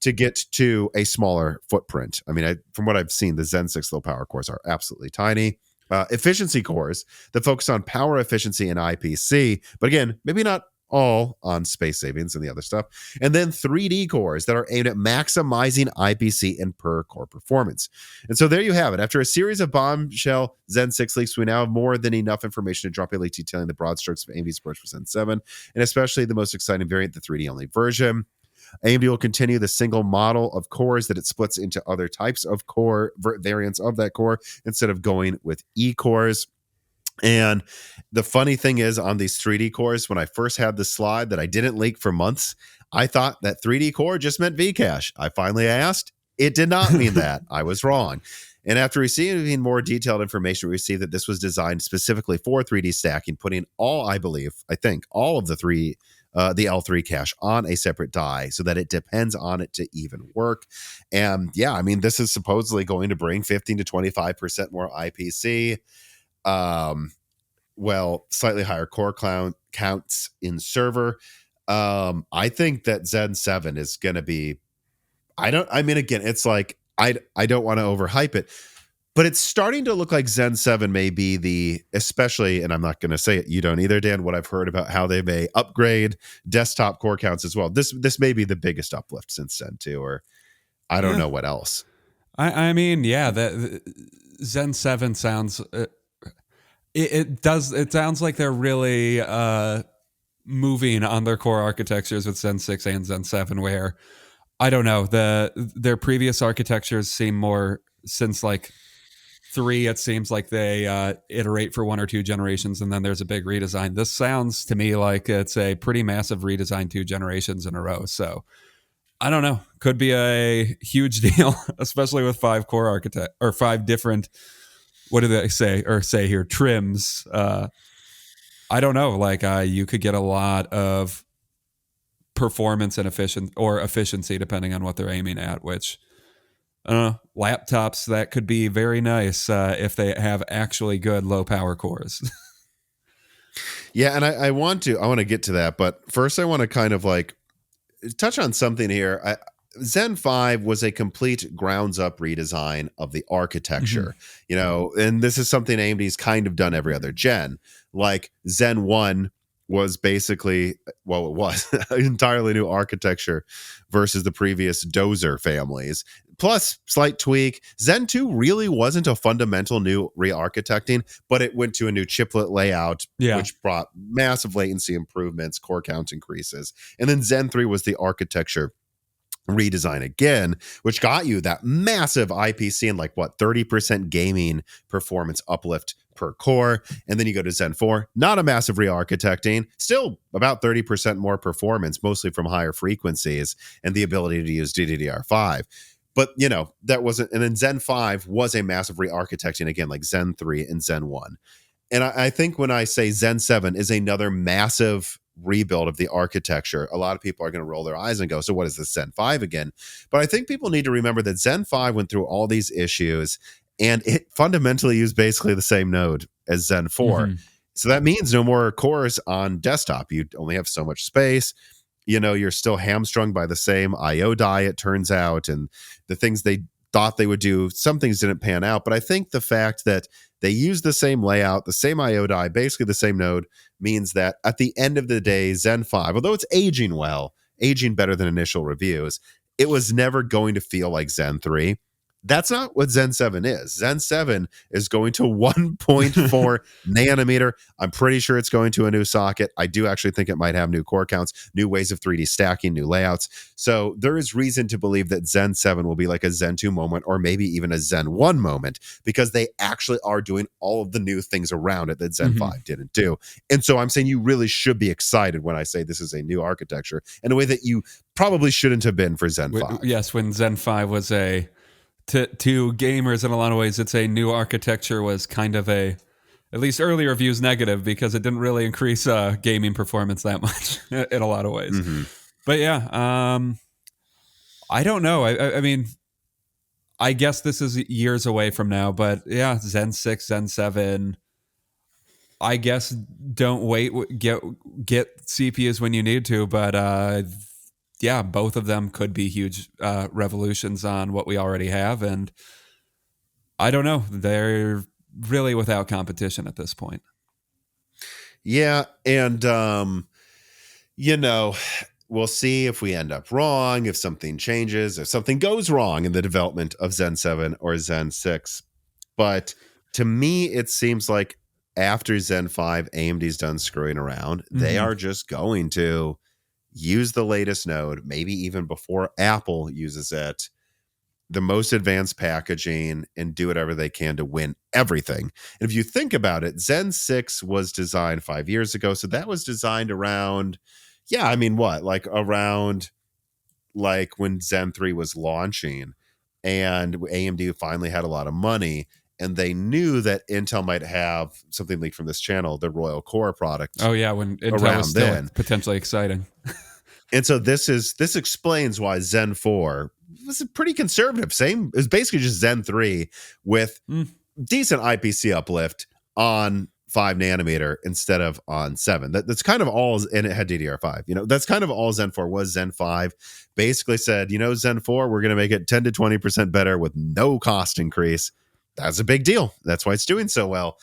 to get to a smaller footprint. I mean, from what I've seen, the Zen 6 low power cores are absolutely tiny. Efficiency cores that focus on power efficiency and IPC, but again, maybe not all on space savings and the other stuff. And then 3D cores that are aimed at maximizing IPC and per core performance. And so there you have it. After a series of bombshell Zen 6 leaks, we now have more than enough information to drop a leak detailing the broad strokes of AMD's approach for Zen 7, and especially the most exciting variant, the 3D only version. AMD will continue the single model of cores that it splits into other types of core variants of that core instead of going with E-cores. And the funny thing is, on these 3D cores, when I first had the slide that I didn't leak for months, I thought that 3D core just meant Vcache. I finally asked. It did not mean that. I was wrong. And after receiving more detailed information, we received that this was designed specifically for 3D stacking, putting all of the L3 cache on a separate die so that it depends on it to even work. And yeah, I mean, this is supposedly going to bring 15 to 25% more IPC. Slightly higher core counts in server. I think that Zen 7 is going to be, it's like, I don't want to overhype it, but it's starting to look like Zen 7 may be especially, and I'm not going to say it, you don't either, Dan, what I've heard about how they may upgrade desktop core counts as well. This may be the biggest uplift since Zen 2, or I don't know what else. I mean, yeah, the Zen 7 sounds... It sounds like they're really moving on their core architectures with Zen 6 and Zen 7, where I don't know, their previous architectures seem more, since like 3, it seems like they iterate for 1 or 2 generations and then there's a big redesign. This sounds to me like it's a pretty massive redesign 2 generations in a row. So I don't know, could be a huge deal, especially with 5 core 5 different, what do they say here, trims. I don't know, like you could get a lot of performance and efficiency depending on what they're aiming at, which I don't know, laptops, that could be very nice if they have actually good low power cores. Yeah, and I want to get to that, but first I want to kind of like touch on something here. Zen 5 was a complete grounds up redesign of the architecture, and this is something AMD's kind of done every other gen. Like Zen 1 was basically, it was an entirely new architecture versus the previous Dozer families. Plus, slight tweak. Zen 2 really wasn't a fundamental new re-architecting, but it went to a new chiplet layout, which brought massive latency improvements, core count increases. And then Zen 3 was the architecture redesign again, which got you that massive IPC and 30% gaming performance uplift per core. And then you go to Zen 4, not a massive re-architecting, still about 30% more performance, mostly from higher frequencies and the ability to use DDR5. But, that wasn't, and then Zen 5 was a massive re-architecting, again, like Zen 3 and Zen 1. And I think when I say Zen 7 is another massive rebuild of the architecture, a lot of people are going to roll their eyes and go, so what is this Zen 5 again? But I think people need to remember that Zen 5 went through all these issues, and it fundamentally used basically the same node as Zen 4. Mm-hmm. So that means no more cores on desktop. You only have so much space. You're still hamstrung by the same IO die, it turns out, and the things they thought they would do, some things didn't pan out. But I think the fact that they use the same layout, the same IO die, basically the same node, means that at the end of the day, Zen 5, although it's aging well, aging better than initial reviews, it was never going to feel like Zen 3. That's not what Zen 7 is. Zen 7 is going to 1.4 nanometer. I'm pretty sure it's going to a new socket. I do actually think it might have new core counts, new ways of 3D stacking, new layouts. So there is reason to believe that Zen 7 will be like a Zen 2 moment, or maybe even a Zen 1 moment, because they actually are doing all of the new things around it that Zen 5 didn't do. And so I'm saying you really should be excited when I say this is a new architecture in a way that you probably shouldn't have been for Zen 5. Yes, when Zen 5 was to gamers in a lot of ways, it's a new architecture, was kind of at least earlier views, negative, because it didn't really increase gaming performance that much in a lot of ways. Mm-hmm. But yeah, I don't know. I mean, I guess this is years away from now, but yeah, Zen 6, Zen 7, I guess don't wait, get CPUs when you need to, but yeah, both of them could be huge revolutions on what we already have. And I don't know. They're really without competition at this point. Yeah. And, we'll see if we end up wrong, if something changes, if something goes wrong in the development of Zen 7 or Zen 6. But to me, it seems like after Zen 5, AMD's done screwing around. Mm-hmm. They are just going to use the latest node, maybe even before Apple uses it, the most advanced packaging, and do whatever they can to win everything. And if you think about it, Zen 6 was designed 5 years ago. So that was designed around, around when Zen 3 was launching, and AMD finally had a lot of money. And they knew that Intel might have something leaked from this channel, the Royal Core product. Oh yeah, when Intel was still potentially exciting. And so this explains why Zen 4 was pretty conservative. It was basically just Zen 3 with decent IPC uplift on 5 nanometer instead of on 7. That's kind of all, and it had DDR5. That's kind of all Zen 4 was. Zen 5 basically said, Zen 4, we're going to make it 10 to 20% better with no cost increase. That's a big deal. That's why it's doing so well.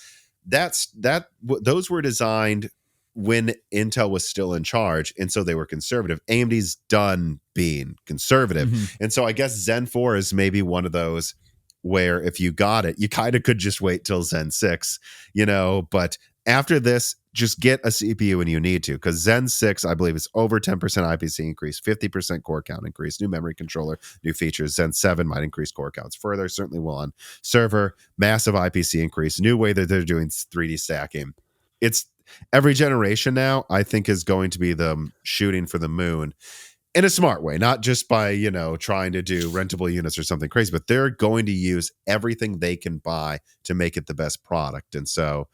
Those were designed when Intel was still in charge, and so they were conservative. AMD's done being conservative. Mm-hmm. And so I guess Zen 4 is maybe one of those where if you got it, you kind of could just wait till Zen 6, but after this, just get a CPU when you need to, because Zen 6, I believe, is over 10% IPC increase, 50% core count increase, new memory controller, new features. Zen 7 might increase core counts further, certainly will on server, massive IPC increase, new way that they're doing 3D stacking. It's every generation now, I think, is going to be them shooting for the moon in a smart way, not just by, trying to do rentable units or something crazy, but they're going to use everything they can buy to make it the best product. And so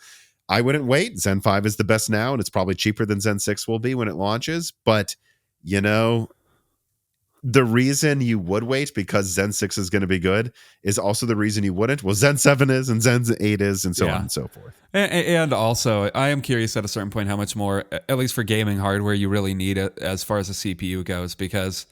I wouldn't wait. Zen 5 is the best now, and it's probably cheaper than Zen 6 will be when it launches. But, the reason you would wait, because Zen 6 is going to be good, is also the reason you wouldn't. Well, Zen 7 is, and Zen 8 is, and so on and so forth. And also, I am curious at a certain point how much more, at least for gaming hardware, you really need it as far as the CPU goes, because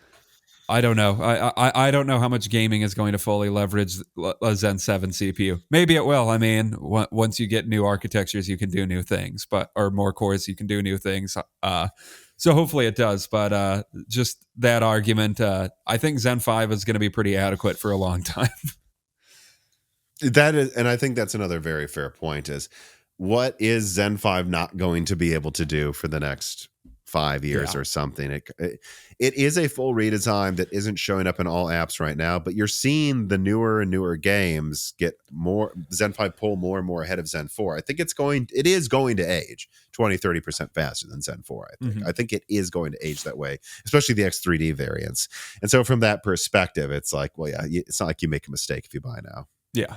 I don't know. I don't know how much gaming is going to fully leverage a Zen 7 CPU. Maybe it will. I mean, once you get new architectures, you can do new things, or more cores, you can do new things. So hopefully it does. But just that argument, I think Zen 5 is going to be pretty adequate for a long time. That is, and I think that's another very fair point, is what is Zen 5 not going to be able to do for the next 5 years or something. It is a full redesign that isn't showing up in all apps right now, but you're seeing the newer and newer games get more, Zen 5 pull more and more ahead of Zen 4. I think it is going to age 20-30% faster than Zen 4. I think it is going to age that way, especially the X3D variants. And so from that perspective, it's like, well, yeah, it's not like you make a mistake if you buy now. Yeah.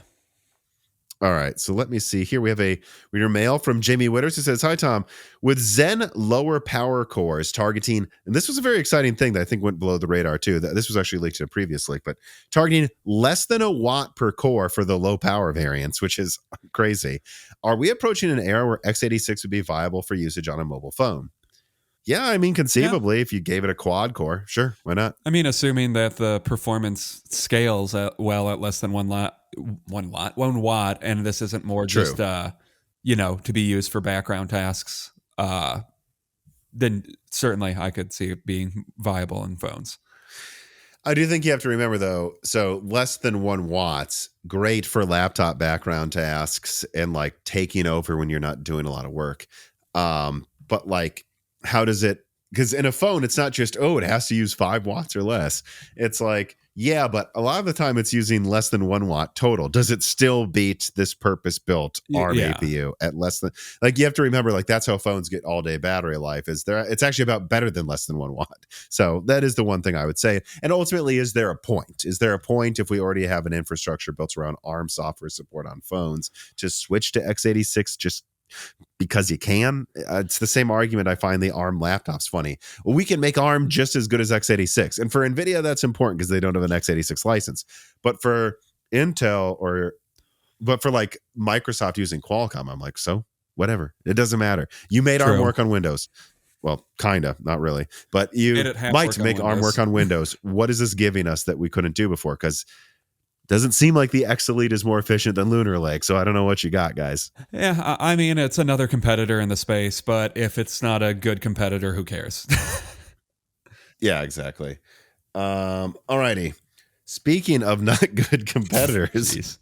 All right, so let me see here. We have a reader mail from Jamie Witters who says, "Hi, Tom. With Zen lower power cores targeting," and this was a very exciting thing that I think went below the radar too. This was actually leaked in a previous leak, but targeting less than a watt per core for the low power variants, which is crazy. Are we approaching an era where x86 would be viable for usage on a mobile phone? Yeah, I mean, conceivably, if you gave it a quad core, sure, why not? I mean, assuming that the performance scales at less than one watt, and this isn't more just to be used for background tasks, then certainly I could see it being viable in phones. I do think you have to remember, though, so less than 1 watts, great for laptop background tasks and like taking over when you're not doing a lot of work. But like, how does it, because in a phone, it's not just, it has to use 5 watts or less. It's like, yeah, but a lot of the time it's using less than 1 watt total. Does it still beat this purpose-built ARM APU at less than, like, you have to remember, like, that's how phones get all-day battery life. It's actually about better than less than 1 watt. So that is the one thing I would say. And ultimately, is there a point? Is there a point, if we already have an infrastructure built around ARM software support on phones, to switch to x86 just because you can? It's the same argument I find the ARM laptops funny. Well, we can make ARM just as good as x86. And for NVIDIA, that's important because they don't have an x86 license. But for Intel but for like Microsoft using Qualcomm, I'm like, so whatever. It doesn't matter. You made ARM work on Windows. Well, kind of, not really. But you might make ARM work on Windows. What is this giving us that we couldn't do before? Because doesn't seem like the X Elite is more efficient than Lunar Lake, so I don't know what you got, guys. Yeah, I mean, it's another competitor in the space, but if it's not a good competitor, who cares? Yeah, exactly. Alrighty. Speaking of not good competitors,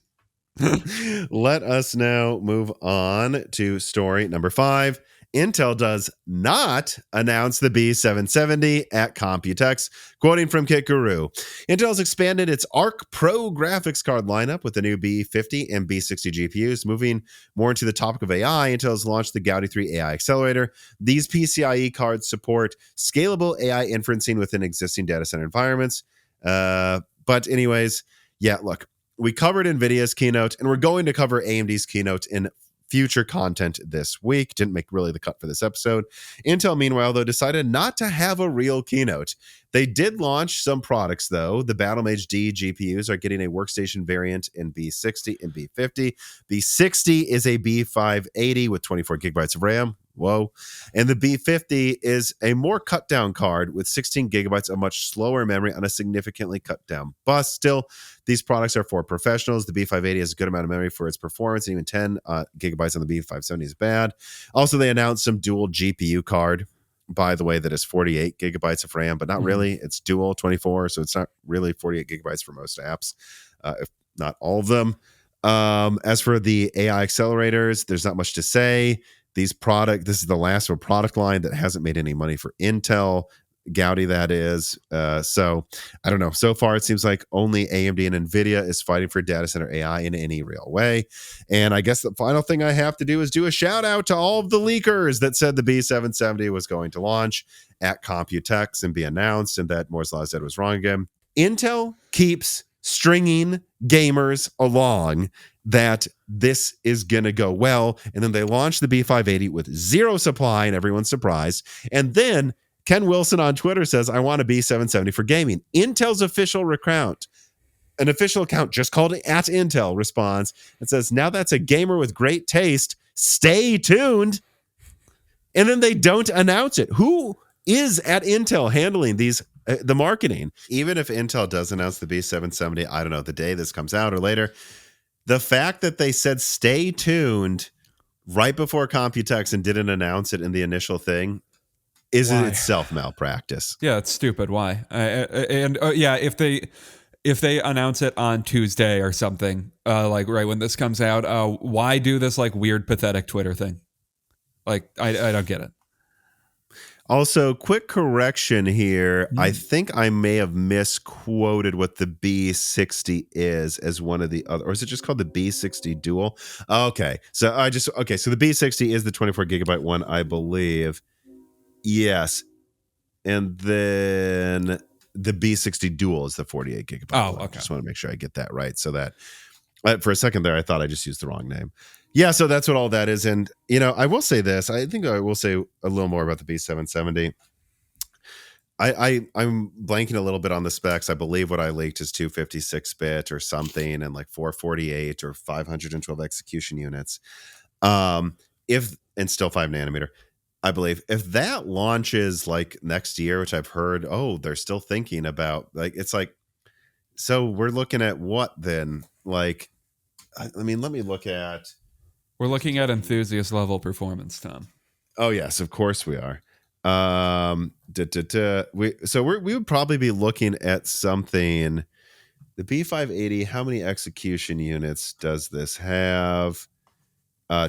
let us now move on to story number 5. Intel does not announce the B770 at Computex. Quoting from Kit Guru, Intel has expanded its Arc Pro graphics card lineup with the new B50 and B60 GPUs. Moving more into the topic of AI, Intel has launched the Gaudi 3 AI accelerator. These PCIe cards support scalable AI inferencing within existing data center environments. But anyways, yeah, look, we covered NVIDIA's keynote, and we're going to cover AMD's keynote in future content this week. Didn't make really the cut for this episode. Intel, meanwhile, though, decided not to have a real keynote. They did launch some products, though. The Battlemage D GPUs are getting a workstation variant in B60 and B50. B60 is a B580 with 24 gigabytes of RAM. Whoa. And the B50 is a more cut down card with 16 gigabytes of much slower memory on a significantly cut down bus. Still, these products are for professionals. The B580 has a good amount of memory for its performance, and even 10 gigabytes on the B570 is bad. Also, they announced some dual GPU card, by the way, that is 48 gigabytes of RAM, but not really. It's dual 24, so it's not really 48 gigabytes for most apps, if not all of them. As for the AI accelerators, there's not much to say. This is the last of a product line that hasn't made any money for Intel. Gaudi, that is. So I don't know. So far, it seems like only AMD and Nvidia is fighting for data center AI in any real way. And I guess the final thing I have to do is do a shout out to all of the leakers that said the B770 was going to launch at Computex and be announced, and that Moore's Law said was wrong again. Intel keeps stringing gamers along that this is going to go well. And then they launched the B580 with zero supply, and everyone's surprised. And then Ken Wilson on Twitter says, I want a B770 for gaming. Intel's official account, an official account just called at Intel, responds and says, now that's a gamer with great taste. Stay tuned. And then they don't announce it. Who is at Intel handling the marketing? Even if Intel does announce the B770, I don't know, the day this comes out or later, the fact that they said stay tuned right before Computex and didn't announce it in the initial thing is in itself malpractice. Yeah, it's stupid. Why? If they announce it on Tuesday or something, like right when this comes out, why do this like weird pathetic Twitter thing? Like I don't get it. Also, quick correction here. I Mm. think I may have misquoted what the B60 is as one of the other, or is it just called the B60 Dual? Okay. So so the B60 is the 24 gigabyte one, I believe. Yes. And then the B60 Dual is the 48 gigabyte one. Okay. Just want to make sure I get that right. So that for a second there, I thought I just used the wrong name. Yeah. So that's what all that is. And, I will say this. I think I will say a little more about the B770. I'm blanking a little bit on the specs. I believe what I leaked is 256-bit or something, and like 448 or 512 execution units. If and still 5 nanometer, I believe. If that launches like next year, which I've heard, they're still thinking about, like, it's like, so we're looking at what then? Like, I mean, let me look at. We're looking at enthusiast level performance, Tom. Oh yes, of course we are. We would probably be looking at something. The B580. How many execution units does this have?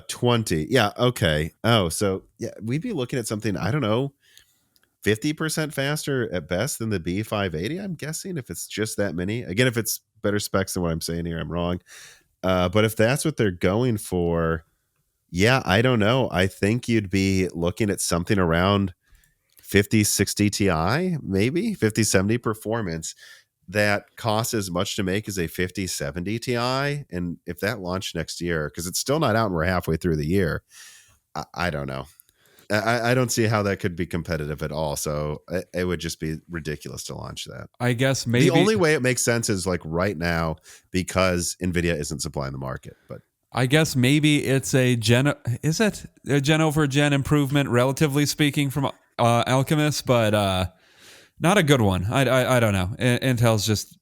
20. Yeah. Okay. Oh, so yeah, we'd be looking at something. I don't know, 50% faster at best than the B580. I'm guessing, if it's just that many. Again, if it's better specs than what I'm saying here, I'm wrong. But if that's what they're going for, yeah, I don't know. I think you'd be looking at something around 5060 Ti, maybe 5070 performance that costs as much to make as a 5070 Ti. And if that launched next year, because it's still not out and we're halfway through the year, I don't know. I don't see how that could be competitive at all. So it would just be ridiculous to launch that. I guess maybe the only way it makes sense is like right now, because Nvidia isn't supplying the market. But I guess maybe it's a gen. Is it a gen over gen improvement, relatively speaking, from Alchemist, but not a good one. I don't know. Intel's just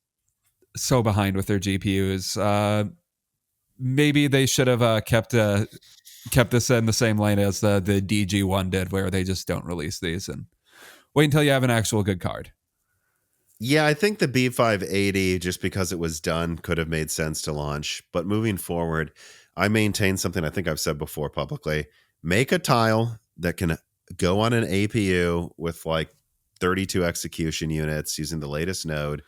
so behind with their GPUs. Maybe they should have kept this in the same lane as the DG1 did, where they just don't release these and wait until you have an actual good card. Yeah, I think the B580, just because it was done, could have made sense to launch. But moving forward, I maintain something I think I've said before publicly. Make a tile that can go on an APU with like 32 execution units using the latest node,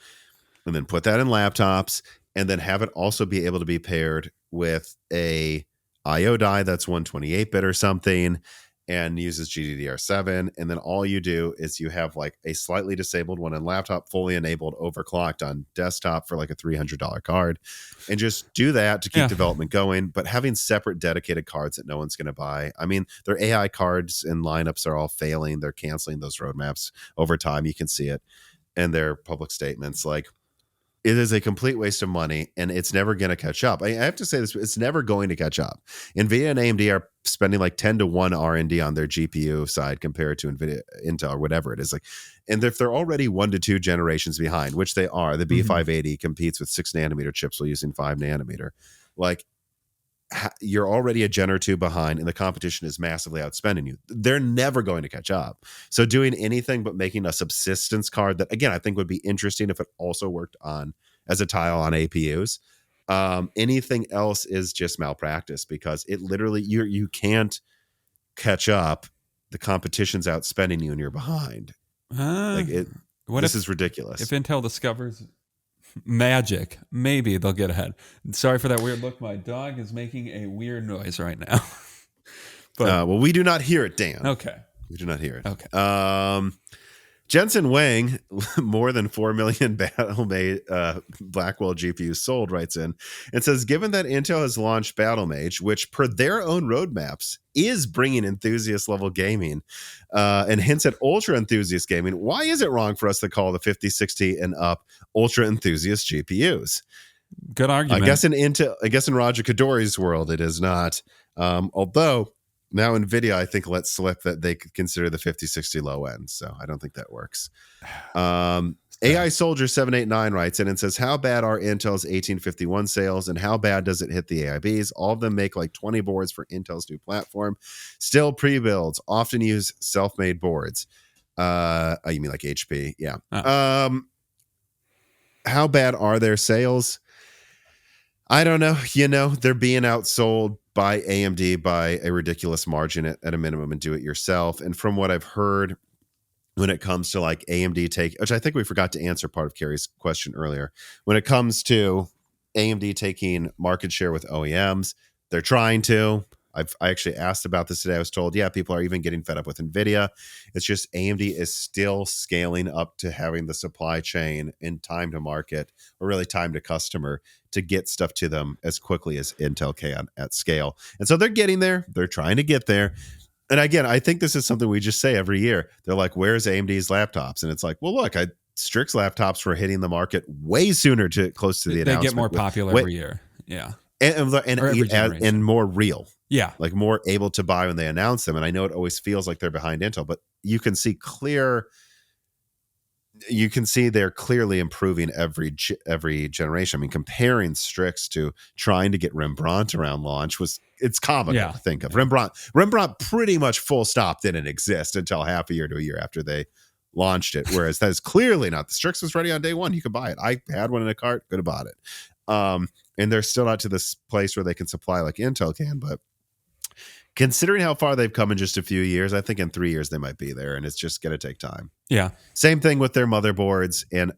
and then put that in laptops, and then have it also be able to be paired with a IO die that's 128-bit or something, and uses GDDR7. And then all you do is you have like a slightly disabled one on laptop, fully enabled, overclocked on desktop for like a $300 card, and just do that to keep development going. But having separate dedicated cards that no one's going to buy. I mean, their AI cards and lineups are all failing. They're canceling those roadmaps over time. You can see it in their public statements. Like, it is a complete waste of money, and it's never going to catch up. I have to say this, it's never going to catch up. NVIDIA and AMD are spending like 10 to 1 R&D on their GPU side compared to NVIDIA, Intel, or whatever it is. Like, and if they're already 1 to 2 generations behind, which they are, the B580 competes with 6 nanometer chips while using 5 nanometer. Like, you're already a gen or two behind, and the competition is massively outspending you. They're never going to catch up. So doing anything but making a subsistence card that, again, I think would be interesting if it also worked on as a tile on APUs. Anything else is just malpractice, because it literally, you can't catch up. The competition's outspending you and you're behind. This is ridiculous. If Intel discovers magic, maybe they'll get ahead. Sorry for that weird look. My dog is making a weird noise right now. But well, we do not hear it, Dan. Okay. We do not hear it. Okay. Jensen Wang, more than 4 million Blackwell GPUs sold, writes in and says, given that Intel has launched Battlemage, which per their own roadmaps is bringing enthusiast level gaming, and hints at ultra enthusiast gaming, why is it wrong for us to call the 5060 and up ultra enthusiast GPUs? Good argument. I guess in Roger Kadori's world, it is not. Although now Nvidia, I think, let slip that they could consider the 5060 low end. So I don't think that works. AI Soldier 789 writes in and says, how bad are Intel's 1851 sales, and how bad does it hit the AIBs? All of them make like 20 boards for Intel's new platform. Still pre-builds, often use self-made boards. You mean like HP? Yeah. Oh. How bad are their sales? I don't know. They're being outsold by AMD by a ridiculous margin at a minimum, and do it yourself. And from what I've heard, when it comes to like AMD which I think we forgot to answer part of Carrie's question earlier. When it comes to AMD taking market share with OEMs, they're trying to. I actually asked about this today. I was told, yeah, people are even getting fed up with Nvidia. It's just AMD is still scaling up to having the supply chain and time to market, or really time to customer, to get stuff to them as quickly as Intel can at scale. And so they're getting there. They're trying to get there. And again, I think this is something we just say every year. They're like, where's AMD's laptops? And it's like, well, look, Strix laptops were hitting the market way sooner close to the announcement. They get more popular every year. Yeah. And more real. Yeah. Like more able to buy when they announce them. And I know it always feels like they're behind Intel, but you can see they're clearly improving every generation. I mean, comparing Strix to trying to get Rembrandt around launch it's comical to think of. Rembrandt pretty much full stop didn't exist until half a year to a year after they launched it. Whereas that is clearly not. The Strix was ready on day one. You could buy it. I had one in a cart, could have bought it. And they're still not to this place where they can supply like Intel can, but considering how far they've come in just a few years, I think in 3 years they might be there, and it's just going to take time. Yeah. Same thing with their motherboards and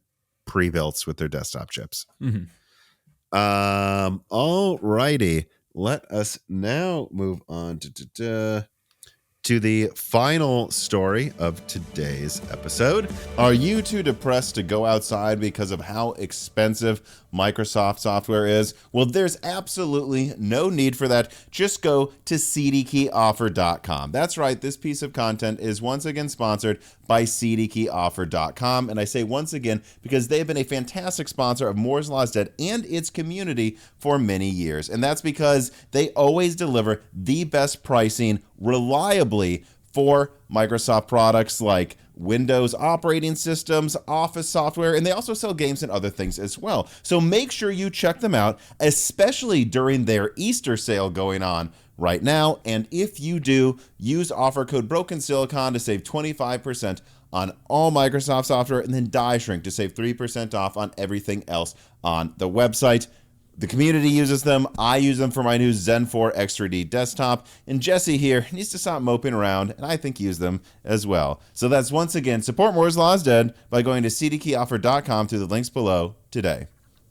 pre-builts with their desktop chips. Mm-hmm. All righty. Let us now move on to the final story of today's episode. Are you too depressed to go outside because of how expensive Microsoft software is? Well, there's absolutely no need for that. Just go to CDkeyoffer.com. That's right, this piece of content is once again sponsored by CDkeyoffer.com. And I say once again because they've been a fantastic sponsor of Moore's Law is Dead and its community for many years. And that's because they always deliver the best pricing reliably for Microsoft products like Windows operating systems, Office software, and they also sell games and other things as well. So make sure you check them out, especially during their Easter sale going on right now. And if you do, use offer code BrokenSilicon to save 25% on all Microsoft software, and then Die Shrink to save 3% off on everything else on the website. The community uses them. I use them for my new Zen 4 X3D desktop. And Jesse here needs to stop moping around, and I think use them as well. So that's once again, support Moore's Law is Dead by going to CDkeyoffer.com through the links below today.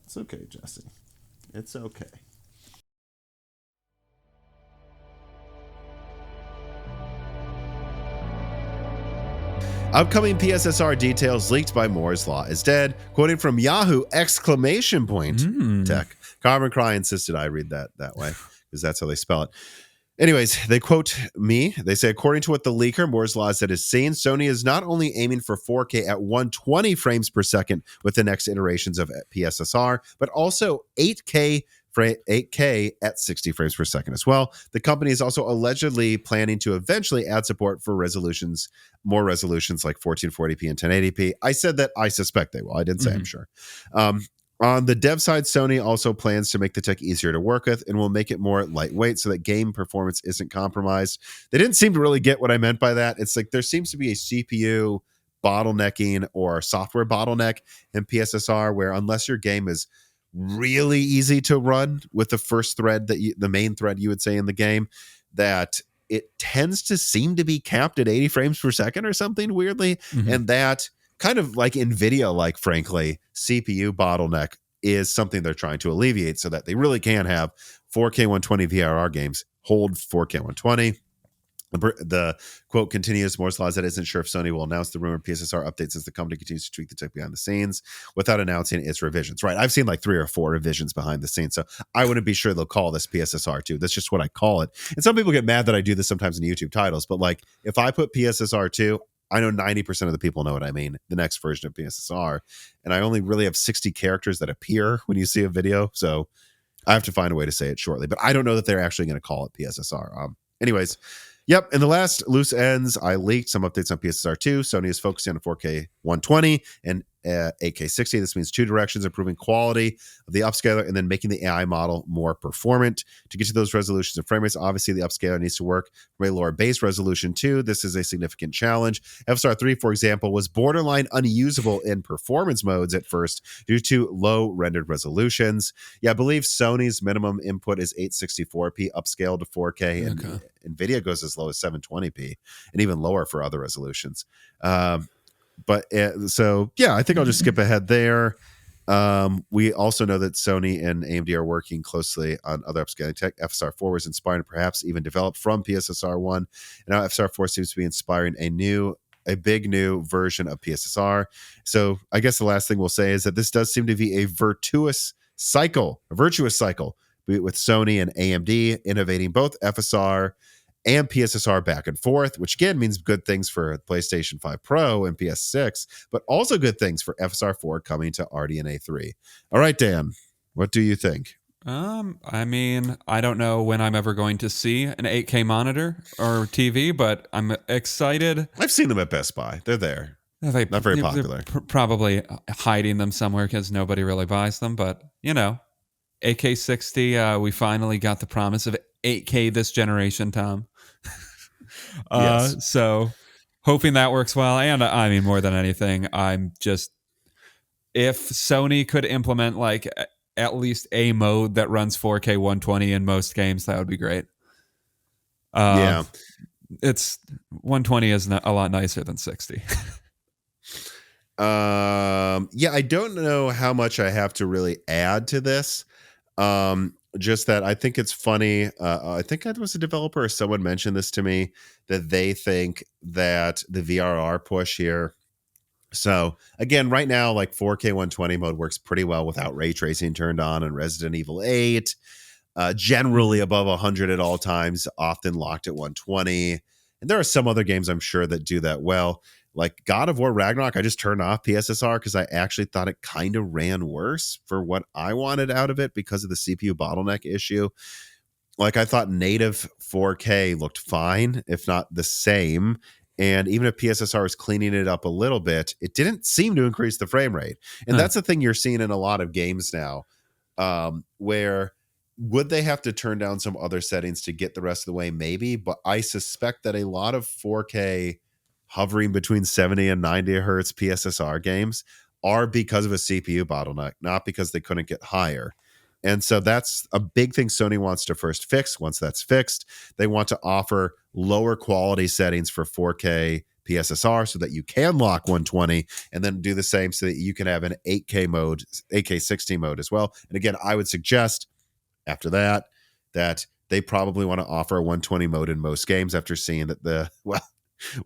It's okay, Jesse. It's okay. Upcoming PSSR details leaked by Moore's Law is Dead. Quoting from Yahoo! Tech. Carmen Cry insisted I read that way because that's how they spell it. Anyways, they quote me. They say, according to what the leaker, Moore's Law said is seen, Sony is not only aiming for 4K at 120 frames per second with the next iterations of PSSR, but also 8K at 60 frames per second as well. The company is also allegedly planning to eventually add support for more resolutions like 1440p and 1080p. I said that I suspect they will. I didn't say I'm sure. On the dev side, Sony also plans to make the tech easier to work with and will make it more lightweight so that game performance isn't compromised. They didn't seem to really get what I meant by that. It's like there seems to be a CPU bottlenecking or software bottleneck in PSSR where unless your game is really easy to run with the first thread, the main thread you would say in the game, that it tends to seem to be capped at 80 frames per second or something weirdly. And that kind of like Nvidia, like frankly, CPU bottleneck is something they're trying to alleviate so that they really can have 4K 120 VRR games hold 4K 120. The quote continues, Moore's Law said isn't sure if Sony will announce the rumored PSSR updates as the company continues to tweak the tech behind the scenes without announcing its revisions. Right. I've seen like 3 or 4 revisions behind the scenes, so I wouldn't be sure they'll call this PSSR 2. That's just what I call it. And some people get mad that I do this sometimes in YouTube titles, but like if I put PSSR 2, I know 90% of the people know what I mean, the next version of PSSR. And I only really have 60 characters that appear when you see a video. So I have to find a way to say it shortly. But I don't know that they're actually going to call it PSSR. Anyways, yep. In the last loose ends, I leaked some updates on PSSR 2. Sony is focusing on 4K 120 and 8K60. This means two directions: improving quality of the upscaler and then making the AI model more performant. To get to those resolutions and frame rates, obviously the upscaler needs to work from a lower base resolution too. This is a significant challenge. FSR 3, for example, was borderline unusable in performance modes at first due to low rendered resolutions. Yeah, I believe Sony's minimum input is 864p upscaled to 4K, and Nvidia goes as low as 720p and even lower for other resolutions. So yeah, I think I'll just skip ahead there. We also know that Sony and AMD are working closely on other upscaling tech. FSR 4 was inspired and perhaps even developed from PSSR 1. And now FSR 4 seems to be inspiring a big new version of PSSR. So I guess the last thing we'll say is that this does seem to be a virtuous cycle with Sony and AMD innovating both FSR and PSSR back and forth, which again means good things for PlayStation 5 Pro and PS6, but also good things for FSR 4 coming to RDNA 3. All right, Dan, what do you think? I mean, I don't know when I'm ever going to see an 8K monitor or TV, but I'm excited. I've seen them at Best Buy. They're there. Not very popular. Probably hiding them somewhere because nobody really buys them, but you know, AK60, we finally got the promise of 8K this generation, Tom. Yes. So hoping that works well. And I mean, more than anything, I'm just, if Sony could implement like at least a mode that runs 4K 120 in most games, that would be great. Yeah. It's 120 is a lot nicer than 60. Yeah, I don't know how much I have to really add to this. Just that I think it's funny. I think it was a developer or someone mentioned this to me, that they think that the VRR push here. So again, right now, like 4K 120 mode works pretty well without ray tracing turned on in Resident Evil 8. Generally above 100 at all times, often locked at 120. And there are some other games I'm sure that do that well. Like God of War Ragnarok, I just turned off PSSR because I actually thought it kind of ran worse for what I wanted out of it because of the CPU bottleneck issue. Like I thought native 4K looked fine, if not the same. And even if PSSR was cleaning it up a little bit, it didn't seem to increase the frame rate. And that's the thing you're seeing in a lot of games now, where would they have to turn down some other settings to get the rest of the way? Maybe, but I suspect that a lot of 4K hovering between 70 and 90 hertz PSSR games are because of a CPU bottleneck, not because they couldn't get higher. And so that's a big thing Sony wants to first fix. Once that's fixed, they want to offer lower quality settings for 4K PSSR so that you can lock 120 and then do the same so that you can have an 8K mode, 8K60 mode as well. And again, I would suggest after that they probably want to offer a 120 mode in most games after seeing that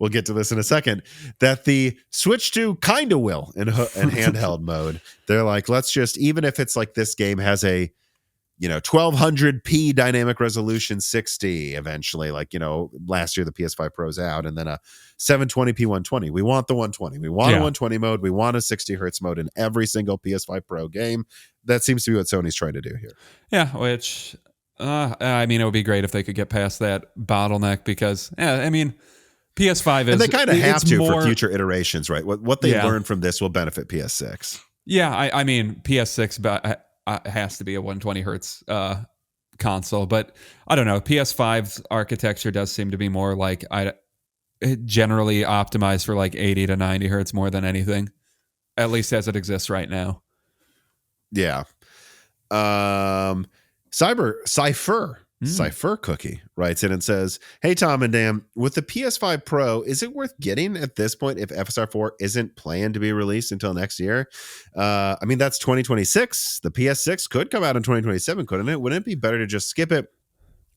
we'll get to this in a second, that the switch to kind of will in handheld mode. They're like, let's just, even if it's like this game has a 1200p dynamic resolution 60 eventually, like last year the PS5 Pro's out, and then a 720p 120. We want the 120. We want a 120 mode. We want a 60 hertz mode in every single PS5 Pro game. That seems to be what Sony's trying to do here. Yeah, which I mean, it would be great if they could get past that bottleneck because I mean, PS5 is, and they kind of have to for future iterations, right? What they learn from this will benefit PS6. Yeah, I mean, PS6 has to be a 120 hertz console, but I don't know. PS5's architecture does seem to be more like generally optimized for like 80 to 90 hertz more than anything, at least as it exists right now. Yeah. Cypher Cookie writes in and says, "Hey, Tom and Dan, with the PS5 Pro, is it worth getting at this point if FSR 4 isn't planned to be released until next year? I mean, that's 2026. The PS6 could come out in 2027, couldn't it? Wouldn't it be better to just skip it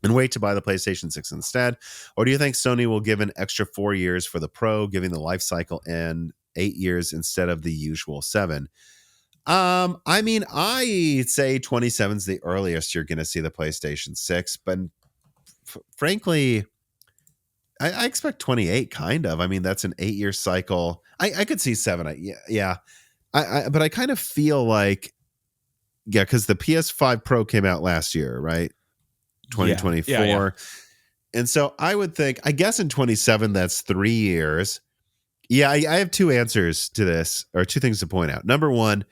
and wait to buy the PlayStation 6 instead? Or do you think Sony will give an extra 4 years for the Pro, giving the life cycle and 8 years instead of the usual 7? I mean, I'd say 27 is the earliest you're going to see the PlayStation 6, but frankly, I expect 28 kind of. I mean, that's an 8-year cycle. I could see 7. Yeah. But I kind of feel like, because the PS5 Pro came out last year, right? 2024. Yeah. And so I would think, I guess in 27, that's 3 years. Yeah, I have two answers to this, or two things to point out. Number one,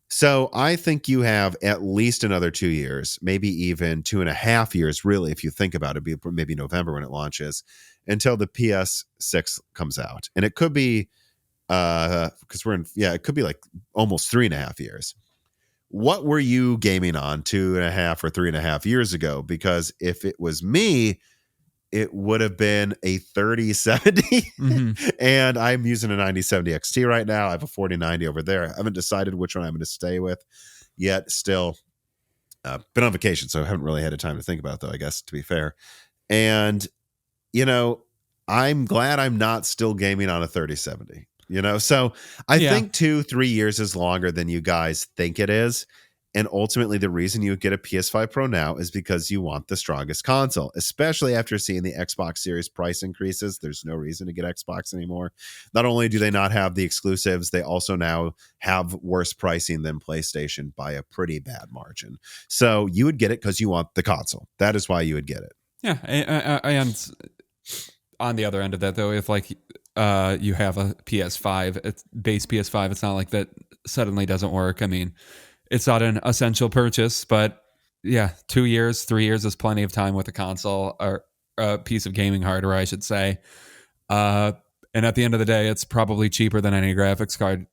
so I think you have at least another 2 years, maybe even 2.5 years, really, if you think about it, maybe November when it launches, until the PS6 comes out. And it could be, because it could be like almost 3.5 years. What were you gaming on 2.5 or 3.5 years ago? Because if it was me, it would have been a 3070 and I'm using a 9070 XT right now. I have a 4090 over there. I haven't decided which one I'm going to stay with yet. Still been on vacation, so I haven't really had a time to think about it, though, I guess, to be fair. And, you know, I'm glad I'm not still gaming on a 3070, so I think 2-3 years is longer than you guys think it is. And ultimately, the reason you get a PS5 Pro now is because you want the strongest console, especially after seeing the Xbox Series price increases. There's no reason to get Xbox anymore. Not only do they not have the exclusives, they also now have worse pricing than PlayStation by a pretty bad margin. So you would get it because you want the console. That is why you would get it. Yeah, and on the other end of that, though, if like you have a PS5, it's base PS5, it's not like that suddenly doesn't work. I mean, it's not an essential purchase, but yeah, 2 years, 3 years is plenty of time with a console or a piece of gaming hardware, I should say. And at the end of the day, it's probably cheaper than any graphics card.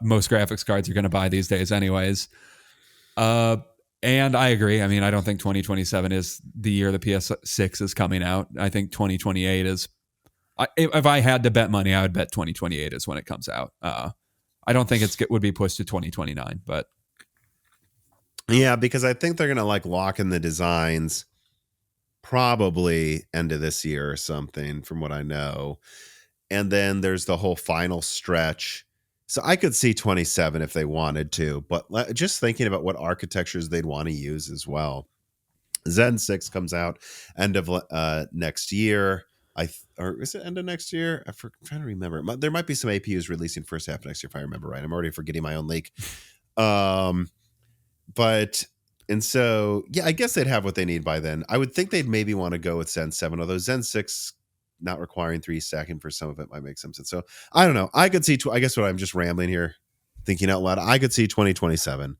Most graphics cards you're going to buy these days, anyways. And I agree. I mean, I don't think 2027 is the year the PS6 is coming out. I think 2028 is. If I had to bet money, I would bet 2028 is when it comes out. I don't think it would be pushed to 2029, but. Yeah, because I think they're going to like lock in the designs probably end of this year or something, from what I know. And then there's the whole final stretch. So I could see 27 if they wanted to, but just thinking about what architectures they'd want to use as well. Zen 6 comes out end of next year. Or is it end of next year? I'm trying to remember. There might be some APUs releasing first half of next year, if I remember right. I'm already forgetting my own leak. But and so yeah, I guess they'd have what they need by then. I would think they'd maybe want to go with Zen 7, although Zen 6 not requiring 3 stacking for some of it might make some sense. So I don't know. I could see. I guess what I'm just rambling here, thinking out loud. I could see 2027.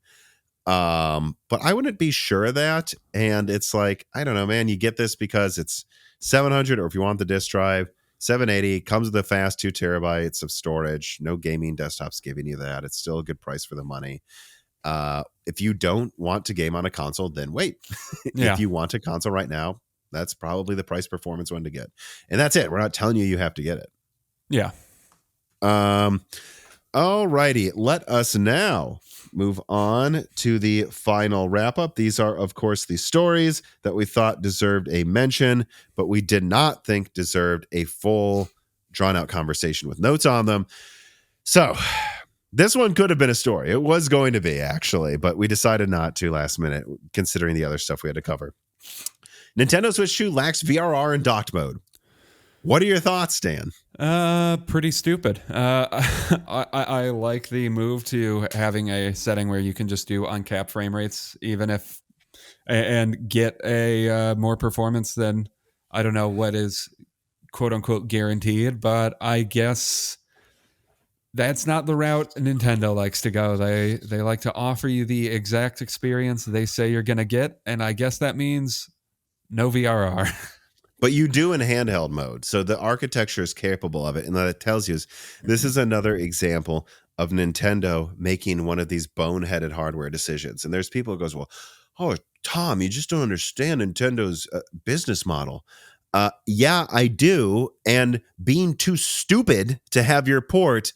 But I wouldn't be sure of that. And it's like, I don't know, man. You get this because it's 700, or if you want the disk drive, 780 comes with a fast 2 terabytes of storage. No gaming desktops giving you that. It's still a good price for the money. If you don't want to game on a console, then wait. Yeah. If you want a console right now, that's probably the price performance one to get. And that's it. We're not telling you have to get it. Yeah. All righty. Let us now move on to the final wrap up. These are, of course, the stories that we thought deserved a mention, but we did not think deserved a full drawn out conversation with notes on them. So this one could have been a story. It was going to be, actually, but we decided not to last minute, considering the other stuff we had to cover. Nintendo Switch 2 lacks VRR in docked mode. What are your thoughts, Dan? Pretty stupid. I like the move to having a setting where you can just do uncapped frame rates, even if, and get a more performance than, I don't know what is quote unquote guaranteed, but I guess that's not the route Nintendo likes to go. They like to offer you the exact experience they say you're going to get, and I guess that means no VRR. But you do in handheld mode, so the architecture is capable of it, and that tells you this is another example of Nintendo making one of these boneheaded hardware decisions. And there's people who goes, well, oh, Tom, you just don't understand Nintendo's business model. Yeah, I do. And being too stupid to have your port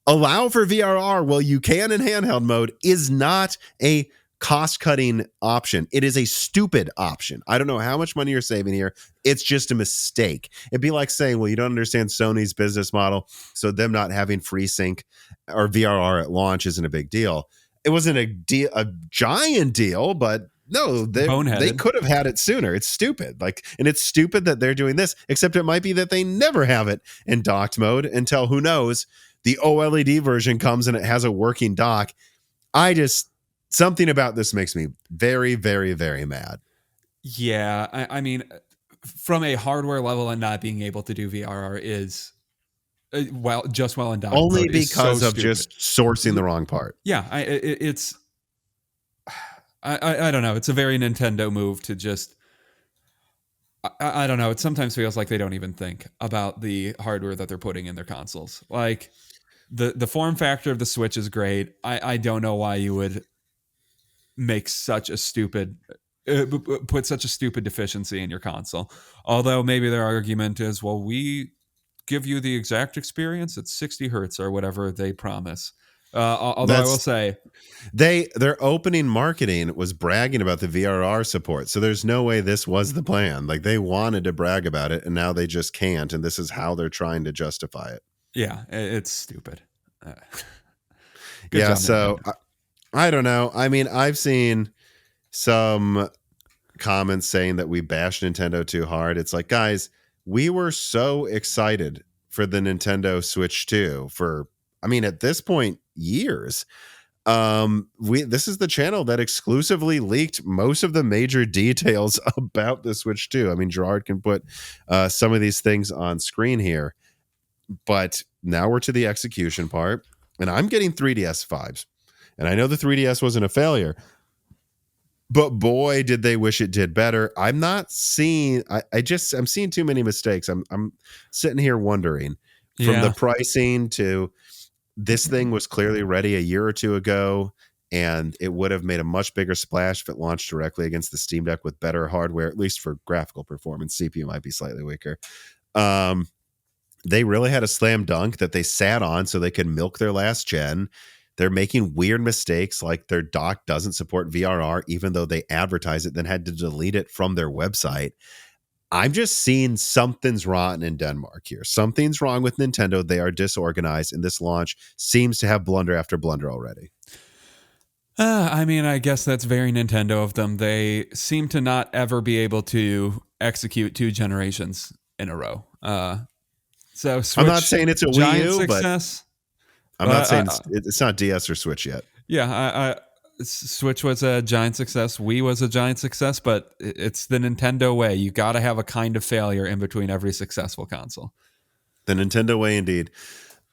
allow for VRR while you can in handheld mode is not a cost-cutting option. It is a stupid option. I don't know how much money you're saving here. It's just a mistake. It'd be like saying, well, you don't understand Sony's business model, so them not having FreeSync or VRR at launch isn't a big deal. It wasn't a giant deal, but no, they could have had it sooner. It's stupid. And it's stupid that they're doing this, except it might be that they never have it in docked mode until, who knows, the OLED version comes and it has a working dock. Something about this makes me very, very, very mad. Yeah, I mean, from a hardware level and not being able to do VRR is Well in docked Only mode is so because of stupid. just sourcing the wrong part. Yeah, I don't know. It's a very Nintendo move to just. I don't know. It sometimes feels like they don't even think about the hardware that they're putting in their consoles. Like the form factor of the Switch is great. I don't know why you would make such a stupid put such a stupid deficiency in your console. Although maybe their argument is, well, we give you the exact experience at 60 hertz or whatever they promise. Although I will That's say, their opening marketing was bragging about the VRR support. So there's no way this was the plan. Like they wanted to brag about it and now they just can't. And this is how they're trying to justify it. yeah, it's stupid. Good Yeah. job, So Nintendo. I don't know. I mean, I've seen some comments saying that we bash Nintendo too hard. It's like, guys, we were so excited for the Nintendo Switch 2 for, I mean, at this point, years. This is the channel that exclusively leaked most of the major details about the Switch 2. I mean, Gerard can put some of these things on screen here, but now we're to the execution part, and I'm getting 3DS vibes. And I know the 3DS wasn't a failure, but boy, did they wish it did better. I'm not seeing. I'm seeing too many mistakes. I'm sitting here wondering from the Yeah. pricing to this thing was clearly ready a year or two ago, and it would have made a much bigger splash if it launched directly against the Steam Deck with better hardware, at least for graphical performance. CPU might be slightly weaker. They really had a slam dunk that they sat on so they could milk their last gen. They're making weird mistakes like their dock doesn't support VRR, even though they advertise it, then had to delete it from their website. I'm just seeing something's rotten in Denmark here. Something's wrong with Nintendo. They are disorganized, and this launch seems to have blunder after blunder already. I mean, I guess that's very Nintendo of them. They seem to not ever be able to execute 2 generations in a row. So Switch, I'm not saying it's a Wii giant U, but success. I'm not saying it's not DS or Switch yet. Yeah, Switch was a giant success. Wii was a giant success, but it's the Nintendo way. You got to have a kind of failure in between every successful console. The Nintendo way, indeed.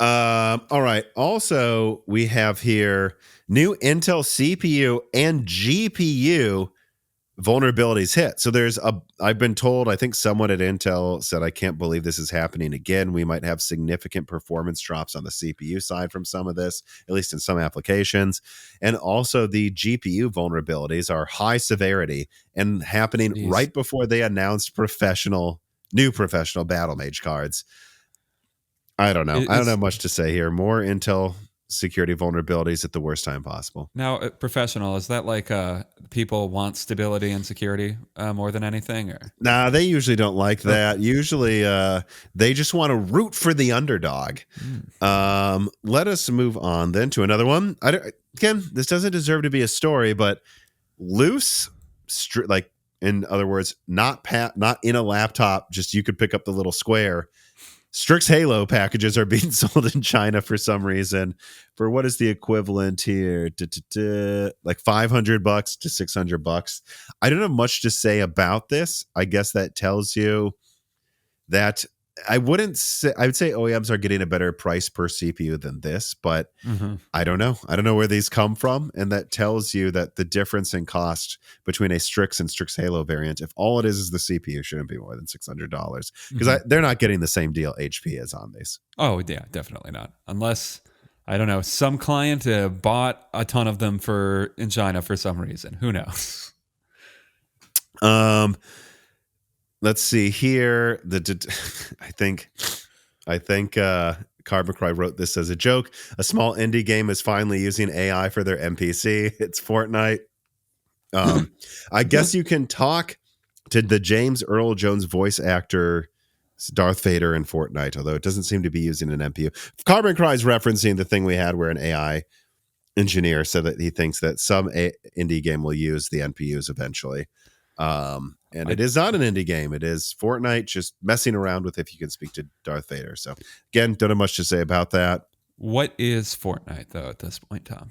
All right. Also, we have here new Intel CPU and GPU vulnerabilities hit. So I've been told, I think someone at Intel said, I can't believe this is happening again. We might have significant performance drops on the CPU side from some of this, at least in some applications. And also the GPU vulnerabilities are high severity and happening right before they announced new professional Battle Mage cards. I don't know. I don't have much to say here. More Intel security vulnerabilities at the worst time possible. Now, professional, is that like people want stability and security more than anything? Or? Nah, they usually don't like that. Usually they just want to root for the underdog. Let us move on then to another one. Again, this doesn't deserve to be a story, but loose, like in other words, not in a laptop, just you could pick up the little square. Strix Halo packages are being sold in China for some reason for what is the equivalent here? Like $500 to $600. I don't have much to say about this. I guess that tells you that I would say OEMs are getting a better price per CPU than this, but I don't know. I don't know where these come from. And that tells you that the difference in cost between a Strix and Strix Halo variant, if all it is the CPU, shouldn't be more than $600 because they're not getting the same deal HP is on these. Oh, yeah, definitely not. Unless, I don't know, some client bought a ton of them in China for some reason. Who knows? Let's see here. I think Carbon Cry wrote this as a joke. A small indie game is finally using AI for their NPC. It's Fortnite. I guess you can talk to the James Earl Jones voice actor Darth Vader in Fortnite, although it doesn't seem to be using an NPU. Carbon Cry is referencing the thing we had where an AI engineer said that he thinks that some indie game will use the NPUs eventually. And it is not an indie game. It is Fortnite just messing around with if you can speak to Darth Vader. So again, don't have much to say about that. What is Fortnite though at this point, Tom?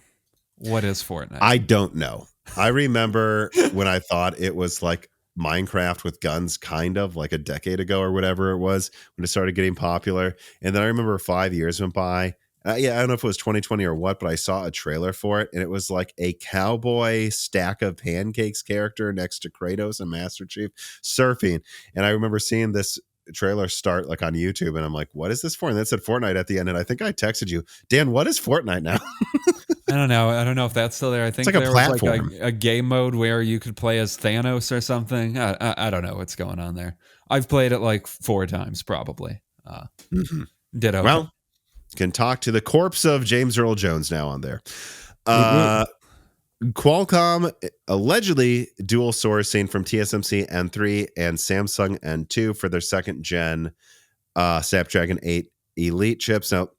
What is Fortnite? I don't know. I remember when I thought it was like Minecraft with guns, kind of like a decade ago or whatever it was when it started getting popular. And then I remember 5 years went by. Yeah, I don't know if it was 2020 or what, but I saw a trailer for it, and it was like a cowboy stack of pancakes character next to Kratos and Master Chief surfing. And I remember seeing this trailer start like on YouTube, and I'm like, what is this for? And then it said Fortnite at the end, and I think I texted you, Dan, what is Fortnite now? I don't know. I don't know if that's still there. I think like a there was like platform. a game mode where you could play as Thanos or something. I don't know what's going on there. I've played it like 4 times probably. Did okay. Well, can talk to the corpse of James Earl Jones now on there. Qualcomm allegedly dual sourcing from TSMC N3 and Samsung N2 for their second gen Snapdragon 8 Elite chips. Now,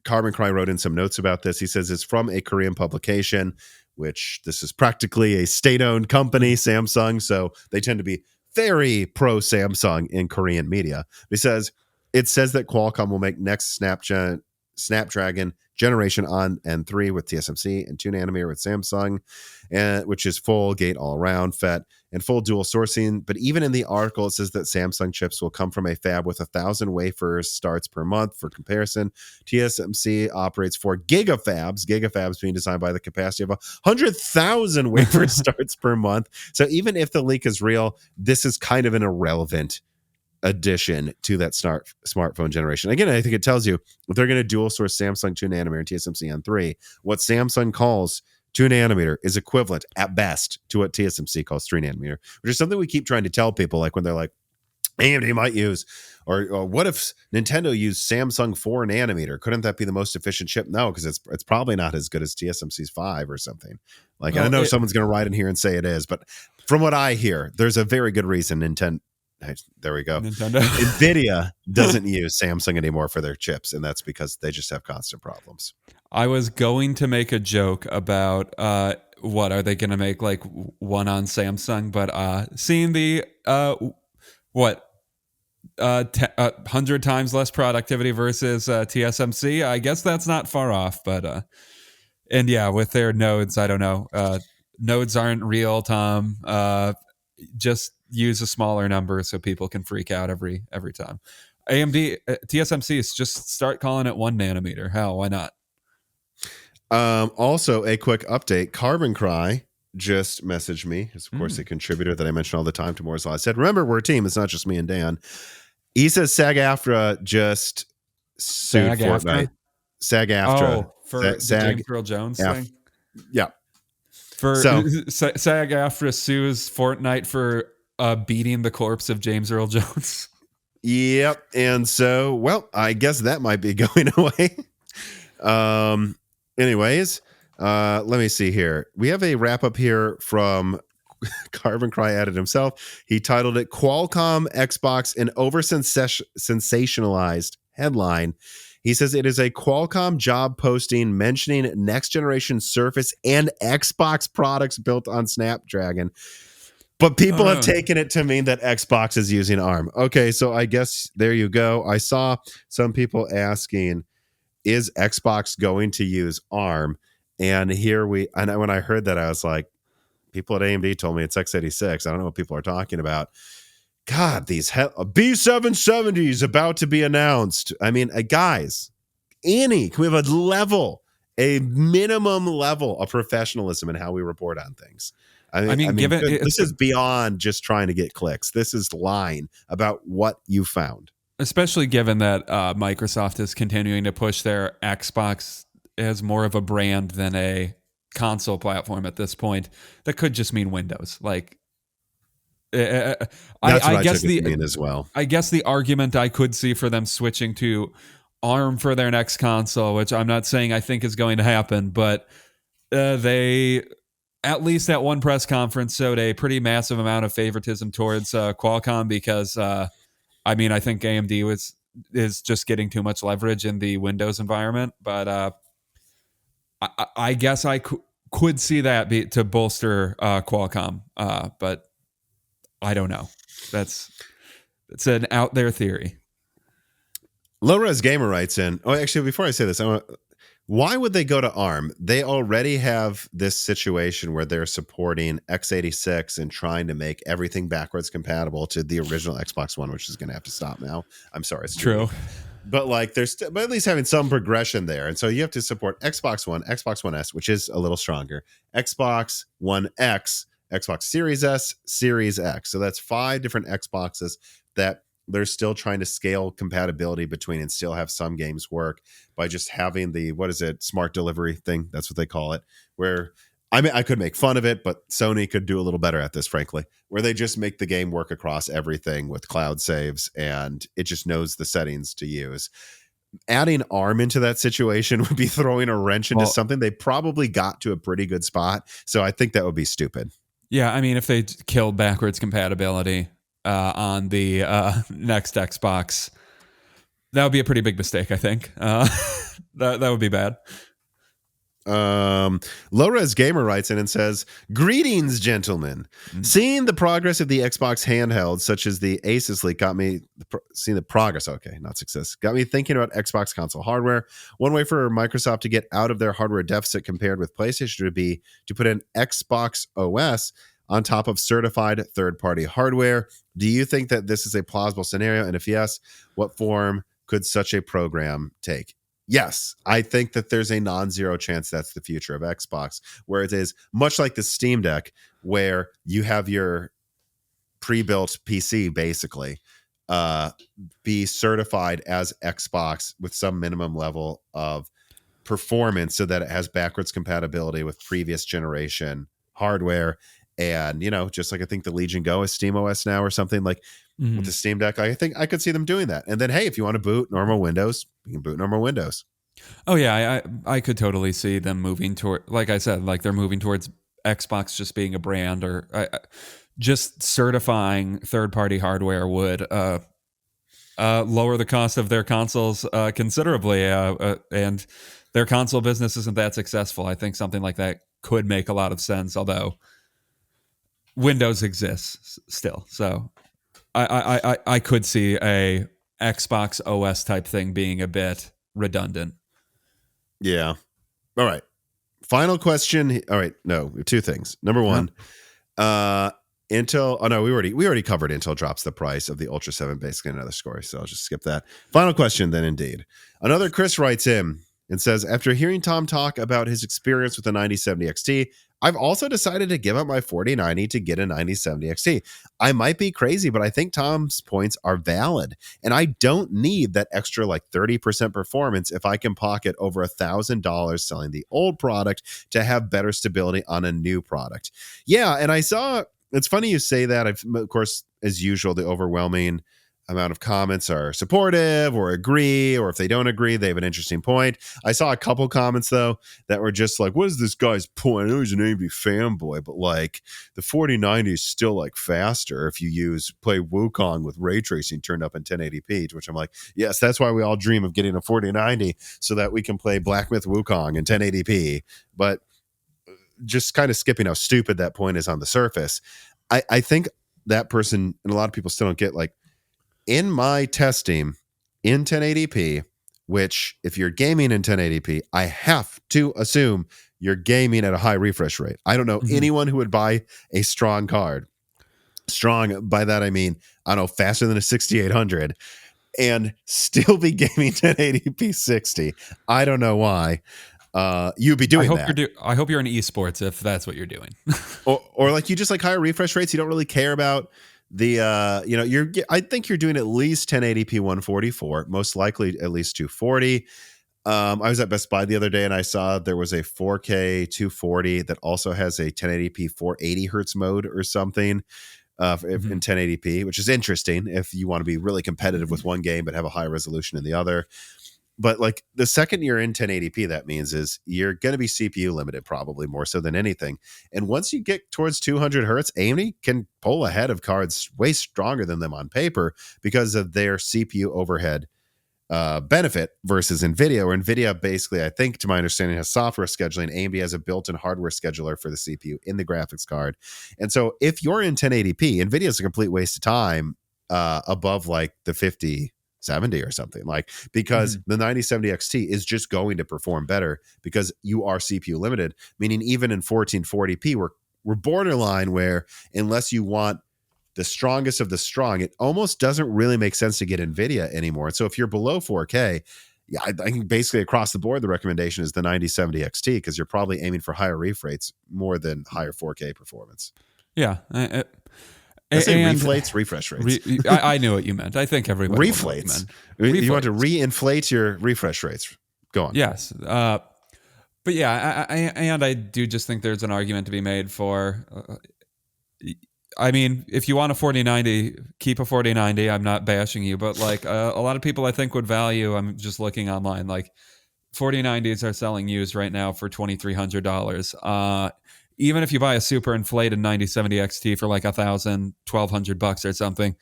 Carbon Cry wrote in some notes about this. He says it's from a Korean publication, which this is practically a state-owned company, Samsung, so they tend to be very pro Samsung in Korean media. He says it says that Qualcomm will make next Snapdragon generation on N3 with TSMC and 2 nanometer with Samsung, which is full gate all around FET and full dual sourcing. But even in the article, it says that Samsung chips will come from a fab with 1,000 wafers starts per month. For comparison, TSMC operates 4 gigafabs being designed by the capacity of 100,000 wafer starts per month. So even if the leak is real, this is kind of an irrelevant addition to that smartphone generation. Again, I think it tells you if they're going to dual source Samsung 2 nanometer and TSMC N3, what Samsung calls 2 nanometer is equivalent at best to what TSMC calls 3 nanometer, which is something we keep trying to tell people, like when they're like, AMD might use, or what if Nintendo used Samsung 4 nanometer? Couldn't that be the most efficient chip? No, because it's probably not as good as TSMC's 5 or something. Like, well, I know someone's going to write in here and say it is, but from what I hear, there's a very good reason there we go. Nvidia doesn't use Samsung anymore for their chips, and that's because they just have constant problems. I was going to make a joke about what are they going to make like one on Samsung, but seeing the 100 times less productivity versus TSMC, I guess that's not far off. But and yeah, with their nodes, I don't know. Nodes aren't real, Tom. Just use a smaller number so people can freak out every time. AMD TSMC is just start calling it 1 nanometer. Hell, why not? Also, a quick update. Carbon Cry just messaged me. It's of course a contributor that I mention all the time to Moore's Law. I said, remember, we're a team. It's not just me and Dan. He says SAG-AFTRA just sued Fortnite. SAG-AFTRA. For the James Earl Jones thing? Yeah. SAG-AFTRA sues Fortnite for beating the corpse of James Earl Jones. Yep. And so, well, I guess that might be going away. Anyways, let me see here. We have a wrap up here from Carbon Cry added himself. He titled it Qualcomm Xbox, an over sensationalized headline. He says it is a Qualcomm job posting mentioning next generation Surface and Xbox products built on Snapdragon. But people have taken it to mean that Xbox is using ARM. Okay, so I guess there you go. I saw some people asking, is Xbox going to use ARM? And when I heard that, I was like, people at AMD told me it's x86. I don't know what people are talking about. God, these B770 is about to be announced. I mean, guys, can we have a minimum level of professionalism in how we report on things? I mean, this is beyond just trying to get clicks. This is lying about what you found. Especially given that Microsoft is continuing to push their Xbox as more of a brand than a console platform at this point. That could just mean Windows. Like, I guess as well. I guess the argument I could see for them switching to ARM for their next console, which I'm not saying I think is going to happen, but they, at least at one press conference, showed a pretty massive amount of favoritism towards Qualcomm because, I think AMD is just getting too much leverage in the Windows environment. But I guess I could see that to bolster Qualcomm, but I don't know. It's an out there theory. Low Res Gamer writes in. Oh, actually, before I say this, Why would they go to ARM? They already have this situation where they're supporting x86 and trying to make everything backwards compatible to the original Xbox One, which is going to have to stop now. I'm sorry, it's too True. late. But like there's but at least having some progression there. And so you have to support Xbox One, Xbox One S, which is a little stronger, Xbox One X, Xbox Series S, Series X. So that's 5 different Xboxes that they're still trying to scale compatibility between and still have some games work by just having the, what is it, smart delivery thing. That's what they call it, where I mean, I could make fun of it, but Sony could do a little better at this, frankly, where they just make the game work across everything with cloud saves and it just knows the settings to use. Adding ARM into that situation would be throwing a wrench into something they probably got to a pretty good spot. So I think that would be stupid. Yeah, I mean, if they killed backwards compatibility on the next Xbox, that would be a pretty big mistake, I think. That would be bad. Low-Res Gamer writes in and says, "Greetings, gentlemen. Seeing the progress of the Xbox handhelds, such as the Asus leak, got me seeing the progress. Okay, not success. Got me thinking about Xbox console hardware. One way for Microsoft to get out of their hardware deficit compared with PlayStation would be to put an Xbox OS on top of certified third-party hardware. Do you think that this is a plausible scenario? And if yes, what form could such a program take?" Yes, I think that there's a non-zero chance that's the future of Xbox, where it is much like the Steam Deck, where you have your pre-built PC basically be certified as Xbox with some minimum level of performance so that it has backwards compatibility with previous generation hardware. And, you know, just like I think the Legion Go is Steam OS now or something like with the Steam Deck, I think I could see them doing that. And then, hey, if you want to boot normal Windows, you can boot normal Windows. Oh yeah, I could totally see them moving toward, like I said, like they're moving towards Xbox just being a brand, or just certifying third-party hardware would lower the cost of their consoles considerably, and their console business isn't that successful. I think something like that could make a lot of sense, although Windows exists still, so I could see a Xbox OS type thing being a bit redundant. Yeah. All right. Final question. All right. No, 2 things. Number 1, Intel. Oh no, we already covered Intel drops the price of the Ultra 7, basically another story. So I'll just skip that. Final question then, indeed. Another Chris writes in and says, after hearing Tom talk about his experience with the 9070 XT, I've also decided to give up my 4090 to get a 9070 XT. I might be crazy, but I think Tom's points are valid. And I don't need that extra like 30% performance if I can pocket over $1,000 selling the old product to have better stability on a new product. Yeah, and I saw, it's funny you say that. Of course, as usual, the overwhelming amount of comments are supportive or agree, or if they don't agree, they have an interesting point. I saw a couple comments though that were just like, what is this guy's point? I know he's an AMD fanboy, but like the 4090 is still like faster if you play Wukong with ray tracing turned up in 1080p, which I'm like, yes, that's why we all dream of getting a 4090 so that we can play Black Myth Wukong in 1080p. But just kind of skipping how stupid that point is on the surface. I think that person, and a lot of people still don't get, like, in my testing in 1080p, which if you're gaming in 1080p, I have to assume you're gaming at a high refresh rate. I don't know anyone who would buy a strong card. Strong, by that I mean, I don't know, faster than a 6800 and still be gaming 1080p 60. I don't know why. You'd be doing that. I hope you're in esports if that's what you're doing. or like you just like higher refresh rates. You don't really care about the I think you're doing at least 1080p 144, most likely at least 240. I was at Best Buy the other day and I saw there was a 4K 240 that also has a 1080p 480 hertz mode or something in 1080p, which is interesting if you want to be really competitive with one game but have a high resolution in the other. But like the second you're in 1080p, that means is you're going to be CPU limited, probably more so than anything. And once you get towards 200 hertz, AMD can pull ahead of cards way stronger than them on paper because of their CPU overhead benefit versus Nvidia. Or Nvidia basically, I think to my understanding, has software scheduling. AMD has a built-in hardware scheduler for the CPU in the graphics card. And so if you're in 1080p, Nvidia is a complete waste of time above like the 50 4070 or something, like, because the 9070 XT is just going to perform better because you are CPU limited, meaning even in 1440p, we're borderline where unless you want the strongest of the strong, it almost doesn't really make sense to get Nvidia anymore. And so if you're below 4K, yeah, I think basically across the board, the recommendation is the 9070 XT because you're probably aiming for higher refrates more than higher 4K performance. Yeah. I say reflates, refresh rates. I knew what you meant. I think everybody reflates. You want to re-inflate your refresh rates. Go on. Yes. But yeah, I do just think there's an argument to be made for... I mean, if you want a 4090, keep a 4090. I'm not bashing you, but like a lot of people I think would value, I'm just looking online, like 4090s are selling used right now for $2,300. Even if you buy a super inflated 9070 XT for like $1,000, $1,200 or something,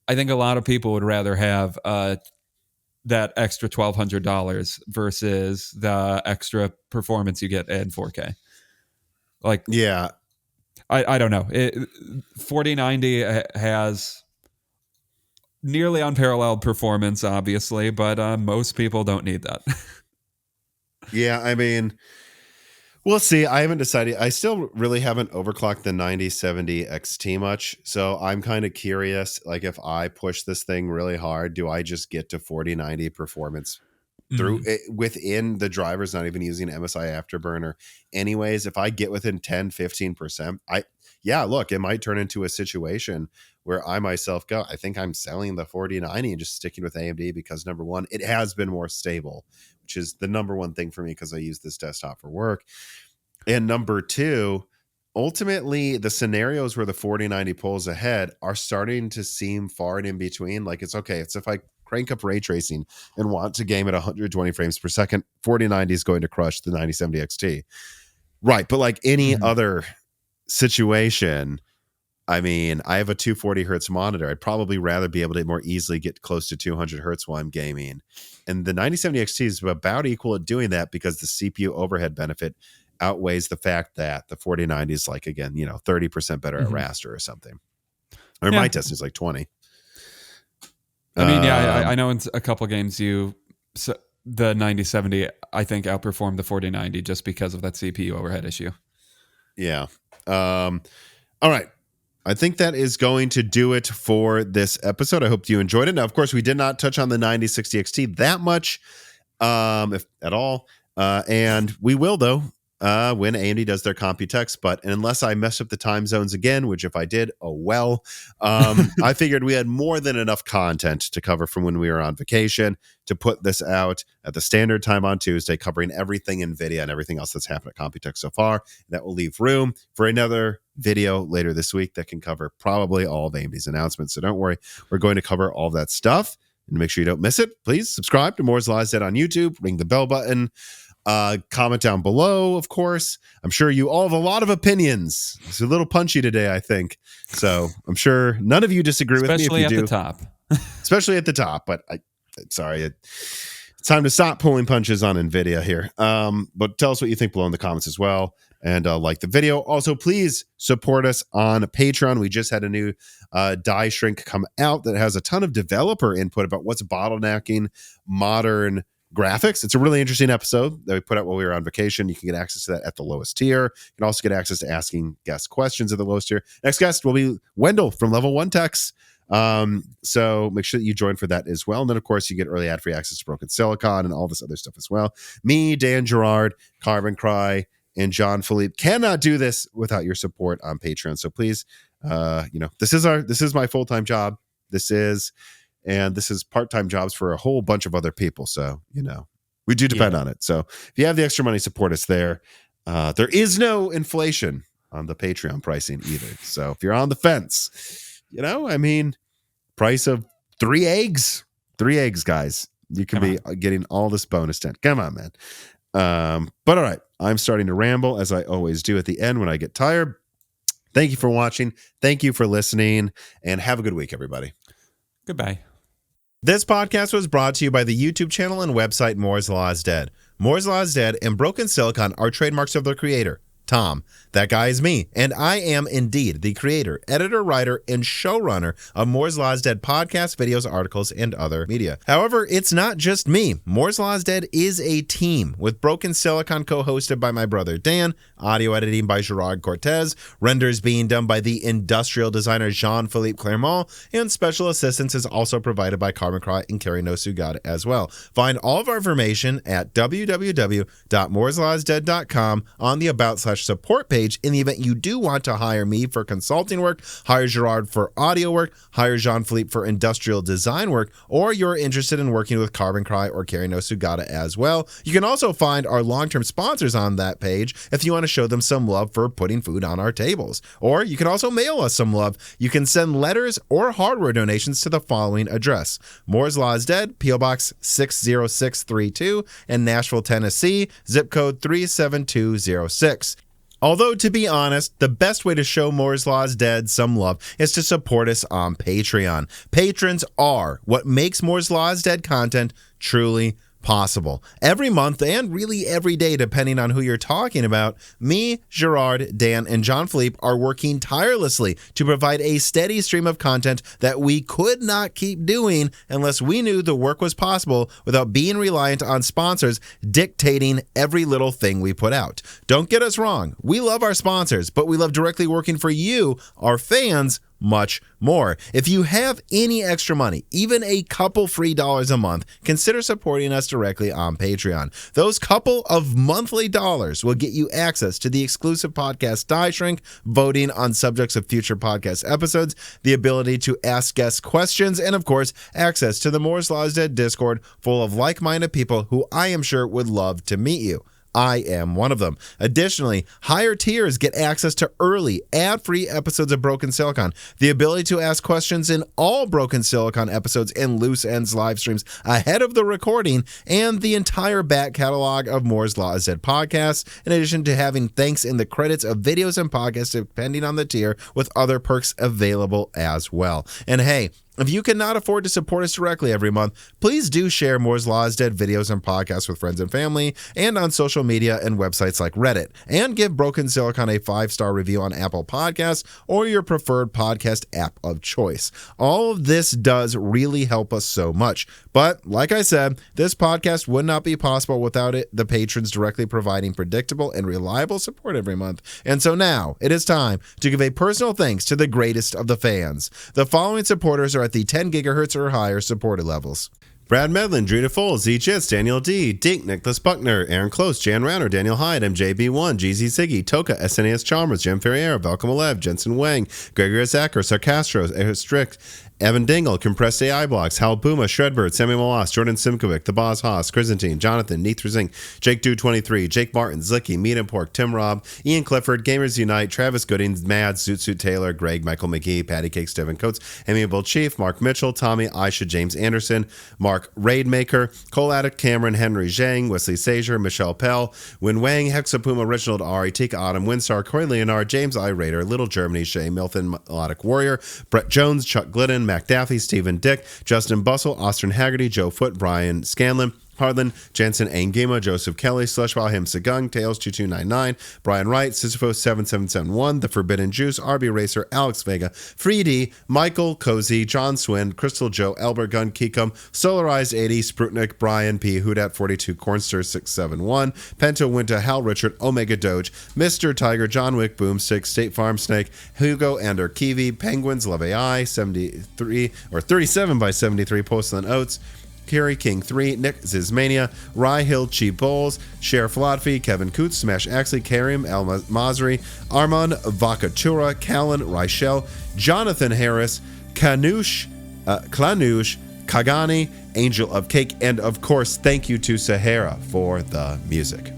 I think a lot of people would rather have that extra $1,200 versus the extra performance you get in 4K. Like, yeah. I don't know. 4090 has nearly unparalleled performance, obviously, but most people don't need that. Yeah, I mean, we'll see. I haven't decided. I still really haven't overclocked the 9070 XT much, so I'm kind of curious. Like, if I push this thing really hard, do I just get to 4090 performance through it, within the drivers, not even using MSI Afterburner anyways? If I get within 10-15%, look, it might turn into a situation where I myself go, I think I'm selling the 4090 and just sticking with AMD because, number one, it has been more stable, which is the number one thing for me because I use this desktop for work. And number two, ultimately, the scenarios where the 4090 pulls ahead are starting to seem far and in between. Like, it's okay. It's if I crank up ray tracing and want to game at 120 frames per second, 4090 is going to crush the 9070 XT. Right. But like any other situation, I mean, I have a 240 hertz monitor. I'd probably rather be able to more easily get close to 200 hertz while I'm gaming. And the 9070 XT is about equal at doing that because the CPU overhead benefit outweighs the fact that the 4090 is like, again, 30% better at raster or something. Or my testing is like 20. I mean, I know in a couple games the 9070, I think, outperformed the 4090 just because of that CPU overhead issue. Yeah. All right. I think that is going to do it for this episode. I hope you enjoyed it. Now, of course, we did not touch on the 9060 XT that much, if at all. And we will, though, when AMD does their Computex. But unless I mess up the time zones again, which if I did, oh well, I figured we had more than enough content to cover from when we were on vacation to put this out at the standard time on Tuesday, covering everything NVIDIA and everything else that's happened at Computex so far. That will leave room for another video later this week that can cover probably all of AMD's announcements. So don't worry, we're going to cover all that stuff. And make sure you don't miss it. Please subscribe to Moore's Law is Dead on YouTube. Ring the bell button. Comment down below, of course. I'm sure you all have a lot of opinions. It's a little punchy today, I think. So I'm sure none of you disagree with me. Especially at the top. Especially at the top. But sorry, it's time to stop pulling punches on NVIDIA here. But tell us what you think below in the comments as well. And like the video. Also, please support us on Patreon. We just had a new die shrink come out that has a ton of developer input about what's bottlenecking modern graphics. It's a really interesting episode that we put out while we were on vacation. You can get access to that at the lowest tier. You can also get access to asking guest questions at the lowest tier. Next guest will be Wendell from Level 1 Techs. So make sure that you join for that as well. And then, of course, you get early ad-free access to Broken Silicon and all this other stuff as well. Me, Dan Gerard, Carvin Cry, and John Philippe cannot do this without your support on Patreon. So please, this is my full-time job. This is part-time jobs for a whole bunch of other people. So, we do depend on it. So if you have the extra money, support us there. There is no inflation on the Patreon pricing either. So if you're on the fence, price of 3 eggs, guys, you can be getting all this bonus content. Come on, man. But all right, I'm starting to ramble as I always do at the end when I get tired. Thank you for watching. Thank you for listening, and have a good week, everybody. Goodbye. This podcast was brought to you by the YouTube channel and website Moore's Law is Dead. Moore's Law is Dead and Broken Silicon are trademarks of their creator. Tom. That guy is me, and I am indeed the creator, editor, writer, and showrunner of Moore's Law is Dead podcasts, videos, articles, and other media. However, it's not just me. Moore's Law is Dead is a team, with Broken Silicon co-hosted by my brother Dan, audio editing by Gerard Cortez, renders being done by the industrial designer Jean-Philippe Clermont, and special assistance is also provided by Carmen Cry and Carrie Nosugada as well. Find all of our information at www.mooreslawsdead.com on the About/Support page. In the event you do want to hire me for consulting work, hire Gerard for audio work, hire Jean-Philippe for industrial design work, or you're interested in working with Carbon Cry or Carrie Nosugada as well, you can also find our long-term sponsors on that page if you want to show them some love for putting food on our tables. Or you can also mail us some love. You can send letters or hardware donations to the following address: Moore's Law is Dead, P.O. Box 60632 in Nashville, Tennessee, zip code 37206. Although, to be honest, the best way to show Moore's Law is Dead some love is to support us on Patreon. Patrons are what makes Moore's Law is Dead content truly possible. Every month, and really every day, depending on who you're talking about, me, Gerard, Dan, and Jean-Philippe are working tirelessly to provide a steady stream of content that we could not keep doing unless we knew the work was possible without being reliant on sponsors dictating every little thing we put out. Don't get us wrong, we love our sponsors, but we love directly working for you, our fans, much more. If you have any extra money, even a couple free dollars a month, consider supporting us directly on Patreon. Those couple of monthly dollars will get you access to the exclusive podcast Die Shrink, voting on subjects of future podcast episodes, the ability to ask guest questions, and of course, access to the Moore's Law is Dead Discord full of like-minded people who I am sure would love to meet you. I am one of them. Additionally, higher tiers get access to early, ad-free episodes of Broken Silicon, the ability to ask questions in all Broken Silicon episodes and Loose Ends live streams ahead of the recording, and the entire back catalog of Moore's Law is Dead podcasts, in addition to having thanks in the credits of videos and podcasts depending on the tier, with other perks available as well. And hey, if you cannot afford to support us directly every month, please do share Moore's Law is Dead videos and podcasts with friends and family, and on social media and websites like Reddit, and give Broken Silicon a 5-star review on Apple Podcasts or your preferred podcast app of choice. All of this does really help us so much. But like I said, this podcast would not be possible without the patrons directly providing predictable and reliable support every month. And so now it is time to give a personal thanks to the greatest of the fans. The following supporters are at the 10 gigahertz or higher supported levels: Brad Medlin, Drina Foles, Z Jits, Daniel D, Dink, Nicholas Buckner, Aaron Close, Jan Rauner, Daniel Hyde, MJB1, GZ Ziggy, Toka, SNAS Chalmers, Jem Ferrier, Velcom Alev, Jensen Wang, Gregory Zacher, Sarcastro, Eric Strick, Evan Dingle, Compressed AI Blocks, Hal Buma, Shredbird, Sammy Molas, Jordan Simkovic, The Boz Haas, Chrysantine, Jonathan, Neithra Zink, Jake Dude23, Jake Martin, Zlicky, Meat and Pork, Tim Robb, Ian Clifford, Gamers Unite, Travis Gooding, Mad, Zoot Suit Taylor, Greg, Michael McGee, Patty Cake, Stephen Coates, Amiable Chief, Mark Mitchell, Tommy, Aisha, James Anderson, Mark Raidmaker, Cole Addict, Cameron, Henry Zhang, Wesley Sager, Michelle Pell, Win Wang, Hexapuma, Reginald Ari, Tika Autumn, Windstar, Corey Leonard, James I. Raider, Little Germany, Shay Milton, Melodic Warrior, Brett Jones, Chuck Glidden, Mac Daffy, Stephen Dick, Justin Bussell, Austin Haggerty, Joe Foote, Brian Scanlon, Hardland, Jensen Angema, Joseph Kelly, Slushwell, Him Sagung, Tails2299, Brian Wright, Sisyphos7771, The Forbidden Juice, RB Racer, Alex Vega, Freedy, Michael Cozy, John Swin, Crystal Joe, Elbert Gun, Kikum, Solarized 80, Sprutnik, Brian P, Hoodat42, Cornstir 671, Pento Winter, Hal Richard, Omega Doge, Mr. Tiger, John Wick, Boomstick, State Farm Snake, Hugo Ander Kiwi, Penguins, Love AI, 73 or 37 by 73, Porcelain Oats, Kerry King 3, Nick Zizmania, Rye Hill, Cheap Bowls, Sheriff Lotfi, Kevin Coots, Smash Axley, Karim, El Masri, Armand Vakatura, Callan, Reichel, Jonathan Harris, Kanush, Klanush, Kagani, Angel of Cake, and of course, thank you to Sahara for the music.